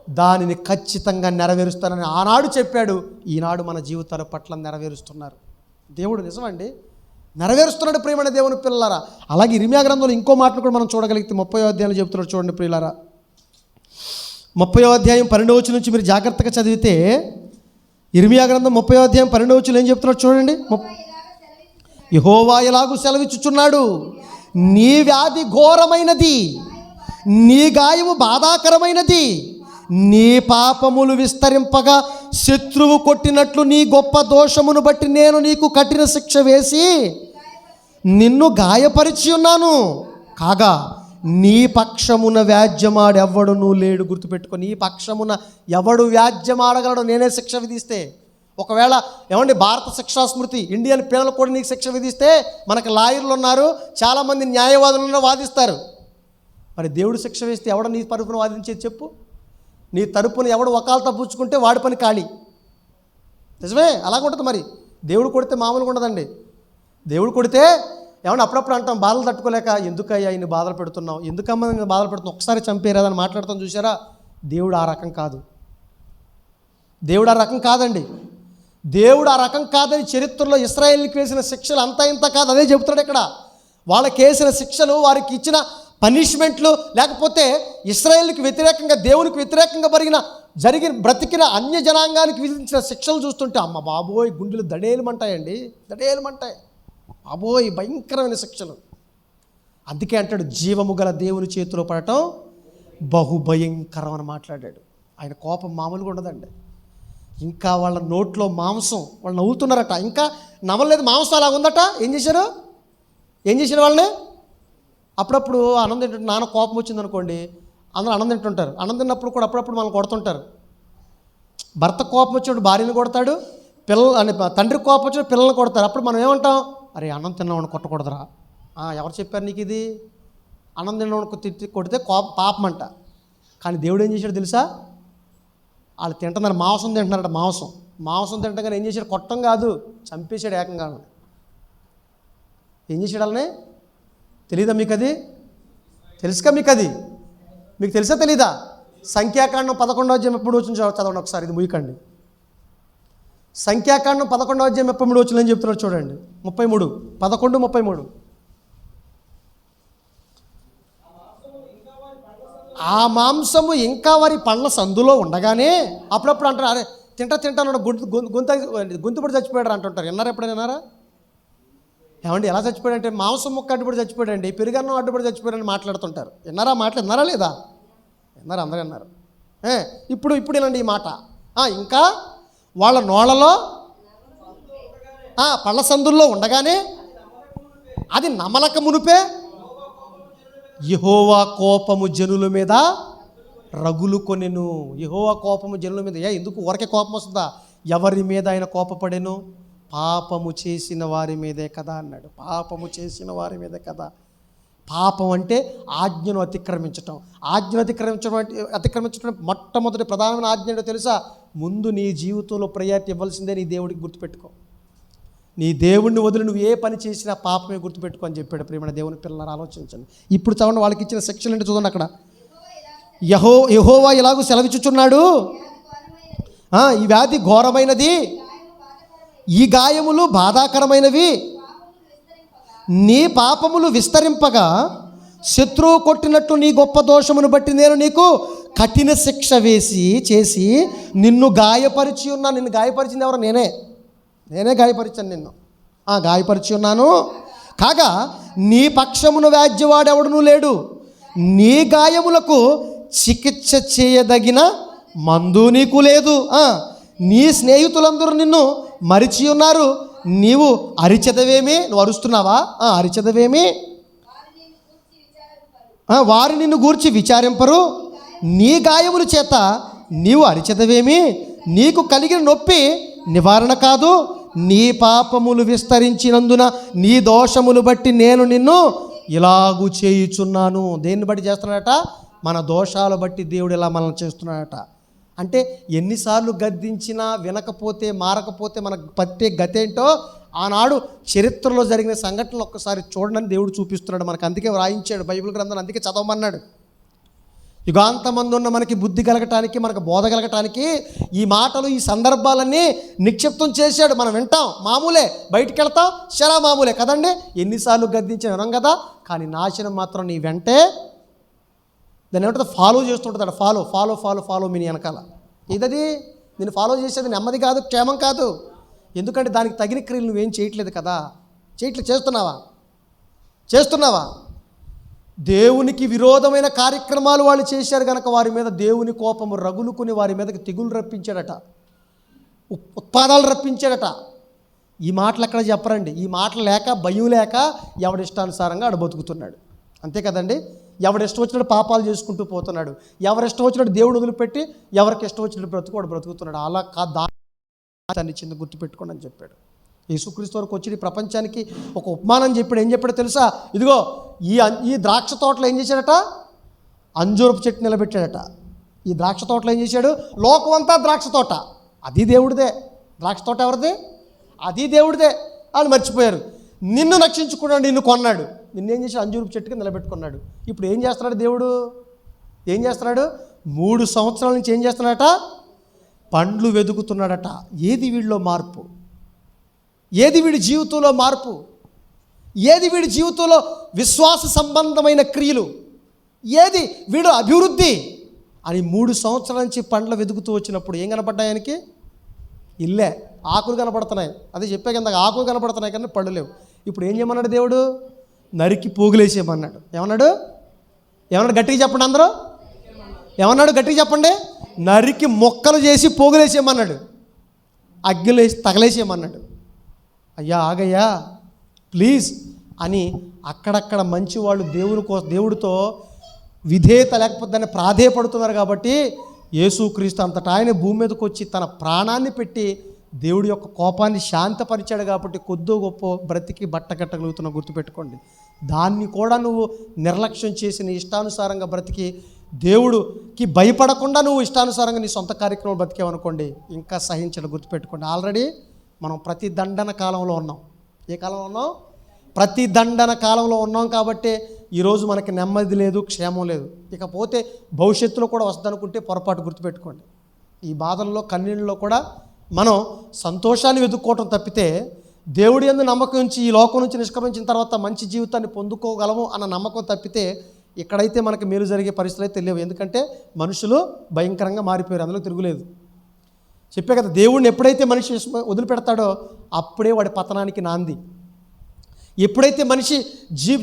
దానిని ఖచ్చితంగా నెరవేరుస్తానని ఆనాడు చెప్పాడు. ఈనాడు మన జీవితాల పట్ల నెరవేరుస్తున్నారు. దేవుడు నిజమండి, నెరవేరుస్తున్నాడు ప్రియమైన దేవుని పిల్లలారా. అలాగే ఇర్మియా గ్రంథంలో ఇంకో మాటలు కూడా మనం చూడగలిగితే 30వ అధ్యాయంలో చెబుతున్నాడు చూడండి ప్రియులారా. 30వ అధ్యాయం 12వ వచనం నుంచి మీరు జాగ్రత్తగా చదివితే, ఇర్మియా గ్రంథం 30వ అధ్యాయం 12వ వచనం ఏం చెప్తున్నాడు చూడండి. యెహోవా ఎలాగూ సెలవిచ్చుచున్నాడు, నీ వ్యాధి ఘోరమైనది, నీ గాయము బాధాకరమైనది, నీ పాపములు విస్తరింపగా శత్రువు కొట్టినట్లు నీ గొప్ప దోషమును బట్టి నేను నీకు కఠిన శిక్ష వేసి నిన్ను గాయపరిచి ఉన్నాను. కాగా నీ పక్షమున వ్యాజ్యమాడెవ్వడునూ లేడు. గుర్తుపెట్టుకో, నీ పక్షమున ఎవడు వ్యాజ్యమాడగలడు? నేనే శిక్ష విధిస్తే. ఒకవేళ ఏమండి, భారత శిక్షా స్మృతి, ఇండియన్ పీనల్ కోడ్ నీకు శిక్ష విధిస్తే, మనకు లాయర్లు ఉన్నారు, చాలామంది న్యాయవాదులను వాదిస్తారు. మరి దేవుడు శిక్ష వేస్తే ఎవడ నీ తరపున వాదించేది చెప్పు? నీ తరపున ఎవడు వకాలతా పుచ్చుకుంటే వాడి పని ఖాళీ. నిజమే, అలాగుంటుంది. మరి దేవుడు కొడితే మామూలుగా ఉండదండి. దేవుడు కొడితే ఏమన్నా అప్పుడప్పుడు అంటాం, బాధలు తట్టుకోలేక, ఎందుకయ్యా ఇన్ని బాధలు పెడుతున్నావు, ఎందుకమ్మా నేను బాధలు పెడుతున్నావు, ఒకసారి చంపేరాదని మాట్లాడతాం. చూసారా? దేవుడు ఆ రకం కాదు. దేవుడు ఆ రకం కాదండి. దేవుడు ఆ రకం కాదని చరిత్రలో ఇశ్రాయేలుకి వేసిన శిక్షలు అంతా ఇంత కాదు. అదే చెబుతున్నాడు ఇక్కడ. వాళ్ళకి వేసిన శిక్షలు, వారికి ఇచ్చిన పనిష్మెంట్లు, లేకపోతే ఇశ్రాయేలుకి వ్యతిరేకంగా, దేవునికి వ్యతిరేకంగా బ్రతికిన అన్య జనాంగానికి విధించిన శిక్షలు చూస్తుంటే అమ్మ బాబోయ్ గుండెలు దడేలుమంటాయండి, దడేలుమంటాయి. బాబోయ్ భయంకరమైన శిక్షలు. అందుకే అంటాడు, జీవము గల దేవుని చేతిలో పడటం బహుభయంకరం అని మాట్లాడాడు. ఆయన కోపం మామూలుగా ఉండదండి. ఇంకా వాళ్ళ నోట్లో మాంసం, వాళ్ళు నవ్వుతున్నారట, ఇంకా నవ్వలేదు, మాంసం అలా ఉందట. ఏం చేశారు వాళ్ళని? అప్పుడప్పుడు అన్నం తింటుంటే, నాన్న కోపం వచ్చింది అనుకోండి, అందరూ అన్నం తింటుంటారు. అన్నం తిన్నప్పుడు కూడా అప్పుడప్పుడు మనం కొడుతుంటారు. భర్త కోపం వచ్చినప్పుడు భార్యను కొడతాడు, తండ్రి కోపం వచ్చినప్పుడు పిల్లల్ని కొడతారు. అప్పుడు మనం ఏమంటాం? అరే అన్నం తిన్నవాడిని కొట్టకూడదురా. ఎవరు చెప్పారు నీకు ఇది? అన్నం తిన్నవాడిని కొడితే పాపం అంట. కానీ దేవుడు ఏం చేశాడు తెలుసా? వాళ్ళు తింటున్నారు, మాంసం తింటున్నారట. మాంసం తింటగానే ఏం చేశాడు? కొట్టం కాదు, చంపేశాడు ఏకంగా. ఏం చేశాడు? వాళ్ళని తెలీదా మీకు అది? తెలుసుగా మీకు అది? మీకు తెలుసా తెలీదా? సంఖ్యాకాండం 11వ అధ్యాయం ఎప్పుడు వచ్చింది చదవండి ఒకసారి, ఇది ముయ్యకండి. సంఖ్యాకాండం 11వ అధ్యాయం 33 వచ్చిందని చెప్తున్నారు చూడండి. 33 11 33. ఆ మాంసము ఇంకా వారి పళ్ళ సందులో ఉండగానే అప్పుడప్పుడు అంటారు, అరే తింటాను గొంతుపడి చచ్చిపోయాడు అంటుంటారు. విన్నారా? ఎప్పుడైనా విన్నారా? ఏమండి ఎలా చచ్చిపోయాడంటే మాంసం ముక్క అడ్డుపడి చచ్చిపోయాడండి, పెరుగన్నం అడ్డుపడి చచ్చిపోయాడని మాట్లాడుతుంటారు. విన్నారా? విన్నారా లేదా? విన్నారు, అందరూ విన్నారు. ఇప్పుడు వినండి ఈ మాట. ఇంకా వాళ్ళ నోళ్ళలో పళ్ళ సందుల్లో ఉండగానే అది నమలక మునిపే యెహోవా కోపము జనుల మీద రగులు కొనెను. యెహోవా కోపము జనుల మీద. ఎందుకు ఊరకే కోపం వస్తుందా? ఎవరి మీద ఆయన కోపపడెను? పాపము చేసిన వారి మీదే కదా అన్నాడు. పాపము చేసిన వారి మీదే కదా. పాపం అంటే ఆజ్ఞను అతిక్రమించటం. ఆజ్ఞను అతిక్రమించడం మొట్టమొదటి ప్రధానమైన ఆజ్ఞ ఏంటో తెలుసా? ముందు నీ జీవితంలో ప్రయారిటీ ఇవ్వాల్సిందే నీ దేవుడికి. గుర్తుపెట్టుకో, నీ దేవుడిని వదిలి నువ్వు ఏ పని చేసినా పాపమే గుర్తుపెట్టుకో అని చెప్పాడు. ప్రియమైన దేవుని పిల్లలు ఆలోచించండి. ఇప్పుడు చదవండి, వాళ్ళకి ఇచ్చిన సెక్షన్ ఏంటో చూడండి. అక్కడ యెహోవా ఇలాగూ సెలవిచ్చుచున్నాడు, ఈ వ్యాధి ఘోరమైనది, ఈ గాయములు బాధాకరమైనవి, నీ పాపములు విస్తరింపగా శత్రువు కొట్టినట్టు నీ గొప్ప దోషమును బట్టి నేను నీకు కఠిన శిక్ష చేసి నిన్ను గాయపరిచి ఉన్నాను. నిన్ను గాయపరిచింది ఎవరు? నేనే గాయపరిచాను నిన్ను. గాయపరిచి ఉన్నాను. కాగా నీ పక్షమును వ్యాజ్యవాడెవడునూ లేడు, నీ గాయములకు చికిత్స చేయదగిన మందు నీకు లేదు. నీ స్నేహితులందరూ నిన్ను మరిచి ఉన్నారు, నీవు అరిచెదవేమి? నువ్వు అరుస్తున్నావా? అరిచెదవేమి? వారు నిన్ను గూర్చి విచారింపరు, నీ గాయముల చేత నీవు అరిచెదవేమి? నీకు కలిగిన నొప్పి నివారణ కాదు, నీ పాపములు విస్తరించినందున నీ దోషములు బట్టి నేను నిన్ను ఇలాగూ చేయుచున్నాను. దేన్ని బట్టి చేస్తున్నాడట? మన దోషాలు బట్టి దేవుడు ఇలా మనల్ని చేస్తున్నాడట. అంటే ఎన్నిసార్లు గద్దించినా వినకపోతే, మారకపోతే మనకు పట్టే గతేంటో ఆనాడు చరిత్రలో జరిగిన సంఘటనలు ఒక్కసారి చూడని దేవుడు చూపిస్తున్నాడు మనకు. అందుకే వ్రాయించాడు బైబిల్ గ్రంథాన్ని, అందుకే చదవమన్నాడు. యుగాంతమందు ఉన్న మనకి బుద్ధి కలగటానికి, మనకు బోధ కలగటానికి ఈ మాటలు, ఈ సందర్భాలన్నీ నిక్షిప్తం చేశాడు. మనం వింటాం, మామూలే. బయటికి వెళ్తాం, శరా మామూలే కదండి. ఎన్నిసార్లు గద్దించిన వినం కదా. కానీ నాశనం మాత్రం నీ వెంటే, దాన్ని ఏమంటుంది? ఫాలో చేస్తుంటుంది. ఫాలో మీ వెనకాల. ఇదది నేను ఫాలో చేసేది నెమ్మది కాదు, క్షేమం కాదు. ఎందుకంటే దానికి తగిన క్రియలు నువ్వేం చేయట్లేదు కదా. చేస్తున్నావా? దేవునికి విరోధమైన కార్యక్రమాలు వాళ్ళు చేశారు కనుక వారి మీద దేవుని కోపము రగులుకుని వారి మీదకి తెగులు రప్పించాడట, ఉత్పాదాలు రప్పించాడట. ఈ మాటలు ఎక్కడ చెప్పరండి. ఈ మాటలు లేక, భయం లేక ఎవడిష్టానుసారంగా ఆడ బతుకుతున్నాడు. అంతే కదండి. ఎవరిష్టం వచ్చినట్టు పాపాలు చేసుకుంటూ పోతున్నాడు. ఎవరిష్టం వచ్చినట్టు దేవుడు వదిలిపెట్టి ఎవరికి ఇష్టం వచ్చినట్టు బ్రతుకుతున్నాడు. అలా దాన్ని చిన్న గుర్తుపెట్టుకోండి అని చెప్పాడు. యేసుక్రీస్తు వరకు వచ్చి ప్రపంచానికి ఒక ఉపమానం చెప్పాడు. ఏం చెప్పాడో తెలుసా? ఇదిగో ఈ ద్రాక్ష తోటలో ఏం చేశాడట? అంజూరపు చెట్టు నిలబెట్టాడట. ఈ ద్రాక్ష తోటలో ఏం చేశాడు? లోకమంతా ద్రాక్ష తోట, అది దేవుడిదే. ద్రాక్ష తోట ఎవరిదే? అది దేవుడిదే. వాళ్ళు మర్చిపోయారు. నిన్ను రక్షించుకున్నాడు, నిన్ను కొన్నాడు. నిన్నేం చేశాడు? అంజూరపు చెట్టుకి నిలబెట్టుకున్నాడు. ఇప్పుడు ఏం చేస్తున్నాడు దేవుడు? 3 సంవత్సరాల నుంచి ఏం చేస్తున్నాడట? పండ్లు వెతుకుతున్నాడట. ఏది వీడిలో మార్పు? ఏది వీడి జీవితంలో మార్పు? ఏది వీడి జీవితంలో విశ్వాస సంబంధమైన క్రియలు? ఏది వీడు అభివృద్ధి అని 3 సంవత్సరాల నుంచి పండ్లు వెతుకుతూ వచ్చినప్పుడు ఏం కనపడ్డాయి ఆయనకి? ఇల్లే, ఆకులు కనపడుతున్నాయి. అదే చెప్పే కింద ఆకులు కనపడుతున్నాయి కానీ పళ్ళు లేవు. ఇప్పుడు ఏం చేయమన్నాడు దేవుడు? నరికి పోగులేసేయమన్నాడు. ఏమన్నాడు? గట్టిగా చెప్పండి అందరూ. ఏమన్నాడు? గట్టిగా చెప్పండి. నరికి మొక్కలు చేసి పోగులేసేయమన్నాడు. అగ్గిలో వేసి తగలేసేయమన్నాడు. అయ్యా ఆగయ్యా ప్లీజ్ అని అక్కడక్కడ మంచి వాళ్ళు దేవుడితో విధేయత లేకపోతే దాన్ని ప్రాధేయపడుతున్నారు. కాబట్టి యేసుక్రీస్తు అంతటా ఆయన భూమి మీదకి వచ్చి తన ప్రాణాన్ని పెట్టి దేవుడి యొక్క కోపాన్ని శాంతపరిచాడు. కాబట్టి కొద్దో గొప్ప బ్రతికి బట్టకట్టగలుగుతున్నా గుర్తుపెట్టుకోండి. దాన్ని కూడా నువ్వు నిర్లక్ష్యం చేసి నీ ఇష్టానుసారంగా బ్రతికి దేవుడికి భయపడకుండా నువ్వు ఇష్టానుసారంగా నీ సొంత కార్యక్రమం బ్రతికేవనుకోండి, ఇంకా సహించడం గుర్తుపెట్టుకోండి. ఆల్రెడీ మనం ప్రతి దండన కాలంలో ఉన్నాం. ఏ కాలంలో ఉన్నాం? ప్రతిదండన కాలంలో ఉన్నాం కాబట్టే ఈరోజు మనకి నెమ్మది లేదు, క్షేమం లేదు. ఇకపోతే భవిష్యత్తులో కూడా వస్తుందనుకుంటే పొరపాటు, గుర్తుపెట్టుకోండి. ఈ బాధల్లో కన్నీళ్ళలో కూడా మనం సంతోషాన్ని వెతుక్కోవటం తప్పితే దేవుడి యందు నమ్మకం ఉంచి ఈ లోకం నుంచి నిష్క్రమించిన తర్వాత మంచి జీవితాన్ని పొందుకోగలము అన్న నమ్మకం తప్పితే ఇక్కడైతే మనకి మేలు జరిగే పరిస్థితులు అయితే తెలియవు. ఎందుకంటే మనుషులు భయంకరంగా మారిపోయారు, అందులో తిరుగులేదు. చెప్పే కదా, దేవుడిని ఎప్పుడైతే మనిషి వదిలిపెడతాడో అప్పుడే వాడి పతనానికి నాంది. ఎప్పుడైతే మనిషి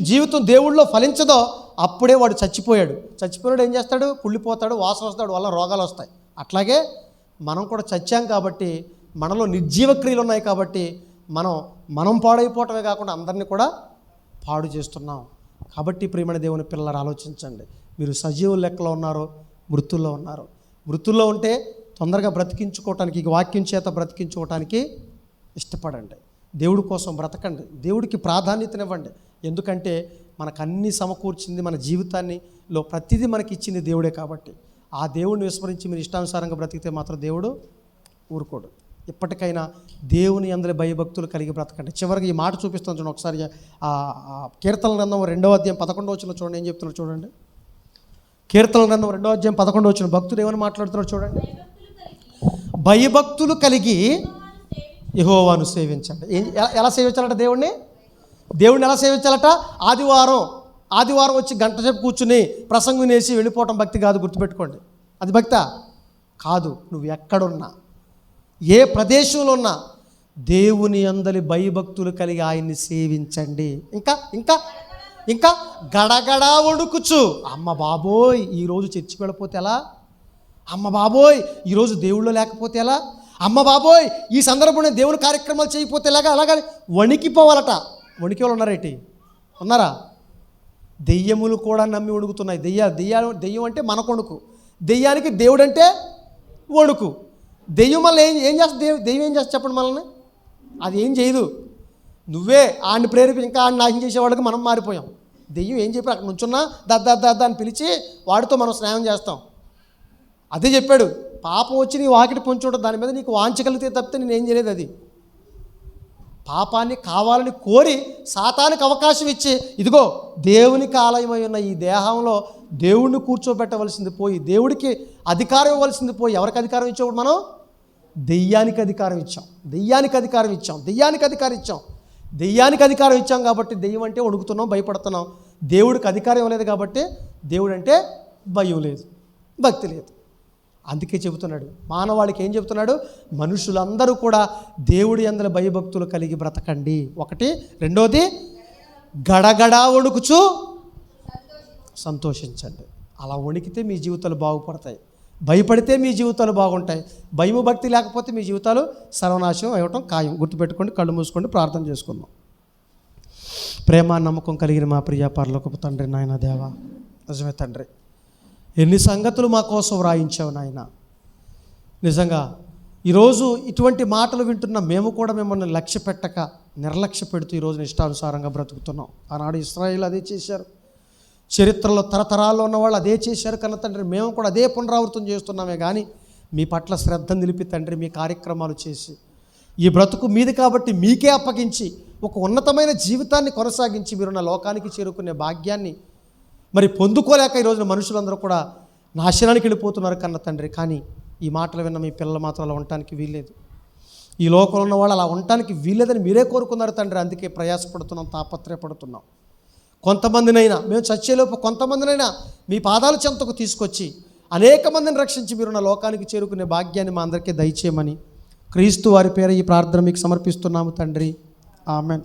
జీవితం దేవుళ్ళలో ఫలించదో అప్పుడే వాడు చచ్చిపోయాడు. చచ్చిపోయాడు ఏం చేస్తాడు? కుళ్ళిపోతాడు, వాసన వస్తాడు, వల్ల రోగాలు వస్తాయి. అట్లాగే మనం కూడా చచ్చాం కాబట్టి, మనలో నిర్జీవ క్రియలు ఉన్నాయి కాబట్టి మనం పాడైపోవటమే కాకుండా అందరినీ కూడా పాడు చేస్తున్నాం. కాబట్టి ప్రియమైన దేవుని పిల్లలు ఆలోచించండి. మీరు సజీవుల లెక్కలో ఉన్నారో మృతుల్లో ఉన్నారో? మృతుల్లో ఉంటే తొందరగా బ్రతికించుకోవటానికి, వాక్యం చేత బ్రతికించుకోవటానికి ఇష్టపడండి. దేవుడి కోసం బ్రతకండి, దేవుడికి ప్రాధాన్యతనివ్వండి. ఎందుకంటే మనకు అన్నీ సమకూర్చింది, మన జీవితాన్నిలో ప్రతిదీ మనకి ఇచ్చింది దేవుడే కాబట్టి ఆ దేవుడిని విస్మరించి మీరు ఇష్టానుసారంగా బ్రతికితే మాత్రం దేవుడు ఊరుకోడు. ఇప్పటికైనా దేవుని యందు భయభక్తులు కలిగి బ్రతకండి. చివరికి ఈ మాట చూపిస్తాను చూడండి ఒకసారి. కీర్తనల గ్రంథం 2వ అధ్యాయం 11వ వచనం చూడండి, ఏం చెప్తున్నాడు చూడండి. కీర్తనల గ్రంథం 2వ అధ్యాయం 11వ వచనం భక్తుడు ఏమని మాట్లాడుతున్నాడు చూడండి. భయభక్తులు కలిగి యెహోవాను సేవించండి. ఎలా సేవించాలట దేవుణ్ణి ఎలా సేవించాలట? ఆదివారం వచ్చి గంట సేపు కూర్చుని ప్రసంగం వేసి వెళ్ళిపోవటం భక్తి కాదు, గుర్తుపెట్టుకోండి. అది భక్తా కాదు. నువ్వు ఎక్కడున్నా, ఏ ప్రదేశంలో ఉన్నా దేవుని యందలి భయభక్తులు కలిగి ఆయన్ని సేవించండి. ఇంకా గడగడా వణుకుచు, అమ్మ బాబోయ్ ఈరోజు చర్చికి వెళ్ళిపోతే ఎలా, అమ్మ బాబోయ్ ఈరోజు దేవుళ్ళు లేకపోతే ఎలా, అమ్మ బాబోయ్ ఈ సందర్భంలో దేవుని కార్యక్రమాలు చేయకపోతే ఎలాగా, అలాగా వణికిపోవాలట. వణికి వాళ్ళు ఉన్నారేంటి? ఉన్నారా? దెయ్యములు కూడా నమ్మి వణుకుతున్నాయి. దెయ్యం అంటే మనకు వణుకు, దెయ్యానికి దేవుడు అంటే వణుకు. దెయ్యం మళ్ళీ ఏం చేస్తుంది? దెయ్యం ఏం చేస్తుంది చెప్పండి మనల్ని? అది ఏం చేయదు. నువ్వే ఆడిని ప్రేరేపి ఇంకా ఆడిని నాశనం చేసేవాళ్ళకి మనం మారిపోయాం. దెయ్యం ఏం చెప్పి అక్కడ నుంచున్నా దద్దా అని పిలిచి వాడితో మనం స్నేహం చేస్తాం. అదే చెప్పాడు, పాపం వచ్చి నీ వాకిటి పొంచుంటుంది, దాని మీద నీకు వాంఛ కలిగితే తప్పితే నేను ఏం చేయలేదు. అది పాపాన్ని కావాలని కోరి సాతానికి అవకాశం ఇచ్చి, ఇదిగో దేవునికి ఆలయమై ఉన్న ఈ దేహంలో దేవుడిని కూర్చోబెట్టవలసింది పోయి, దేవుడికి అధికారం ఇవ్వాల్సింది పోయి, ఎవరికి అధికారం ఇచ్చావు? మనం దెయ్యానికి అధికారం ఇచ్చాం. దెయ్యానికి అధికారం ఇచ్చాం కాబట్టి దెయ్యం అంటే వణుకుతున్నాం, భయపడుతున్నాం. దేవుడికి అధికారం ఇవ్వలేదు కాబట్టి దేవుడు అంటే భయం లేదు, భక్తి లేదు. అందుకే చెబుతున్నాడు, మానవాళికి ఏం చెబుతున్నాడు? మనుషులందరూ కూడా దేవుడి యందు భయభక్తులు కలిగి బ్రతకండి. ఒకటి. రెండోది, గడగడా వణుకుచు సంతోషించండి. అలా వణికితే మీ జీవితాలు బాగుపడతాయి, భయపడితే మీ జీవితాలు బాగుంటాయి. భయము భక్తి లేకపోతే మీ జీవితాలు సర్వనాశనం అవ్వటం ఖాయం. గుర్తుపెట్టుకోండి, కళ్ళు మూసుకోండి, ప్రార్థన చేసుకుందాం. ప్రేమ నమ్మకం కలిగిన మా ప్రియ పరలోకపు తండ్రి, నాయన దేవా, నిజమే తండ్రి, ఎన్ని సంగతులు మా కోసం వ్రాయించావు నాయన. నిజంగా ఈరోజు ఇటువంటి మాటలు వింటున్న మేము కూడా మిమ్మల్ని లక్ష్య పెట్టక నిర్లక్ష్య పెడుతూ ఈరోజు ఇష్టానుసారంగా బ్రతుకుతున్నాం. ఆనాడు ఇశ్రాయేలు అదే చేశారు, చరిత్రలో తరతరాల్లో ఉన్నవాళ్ళు అదే చేశారు కన్న తండ్రి. మేము కూడా అదే పునరావృతం చేస్తున్నామే కానీ మీ పట్ల శ్రద్ధ నిలిపి తండ్రి మీ కార్యక్రమాలు చేసి ఈ బ్రతుకు మీది కాబట్టి మీకే అప్పగించి ఒక ఉన్నతమైన జీవితాన్ని కొనసాగించి మీరున్న లోకానికి చేరుకునే భాగ్యాన్ని మరి పొందుకోలేక ఈరోజున మనుషులందరూ కూడా నాశనానికి వెళ్ళిపోతున్నారు కన్న తండ్రి. కానీ ఈ మాటలు విన్న మీ పిల్లలు మాత్రం అలా ఉండటానికి వీల్లేదు. ఈ లోకంలో ఉన్న వాళ్ళు అలా ఉండటానికి వీల్లేదని మీరే కోరుకున్నారు తండ్రి. అందుకే ప్రయాసపడుతున్నాం, తాపత్రయపడుతున్నాం. కొంతమందినైనా మేము చచ్చేలోపు కొంతమందినైనా మీ పాదాల చెంతకు తీసుకొచ్చి అనేక మందిని రక్షించి మీరున్న లోకానికి చేరుకునే భాగ్యాన్ని మా అందరికీ దయచేయమని క్రీస్తు వారి పేర ఈ ప్రార్థన మీకు సమర్పిస్తున్నాము తండ్రి. ఆమెన్.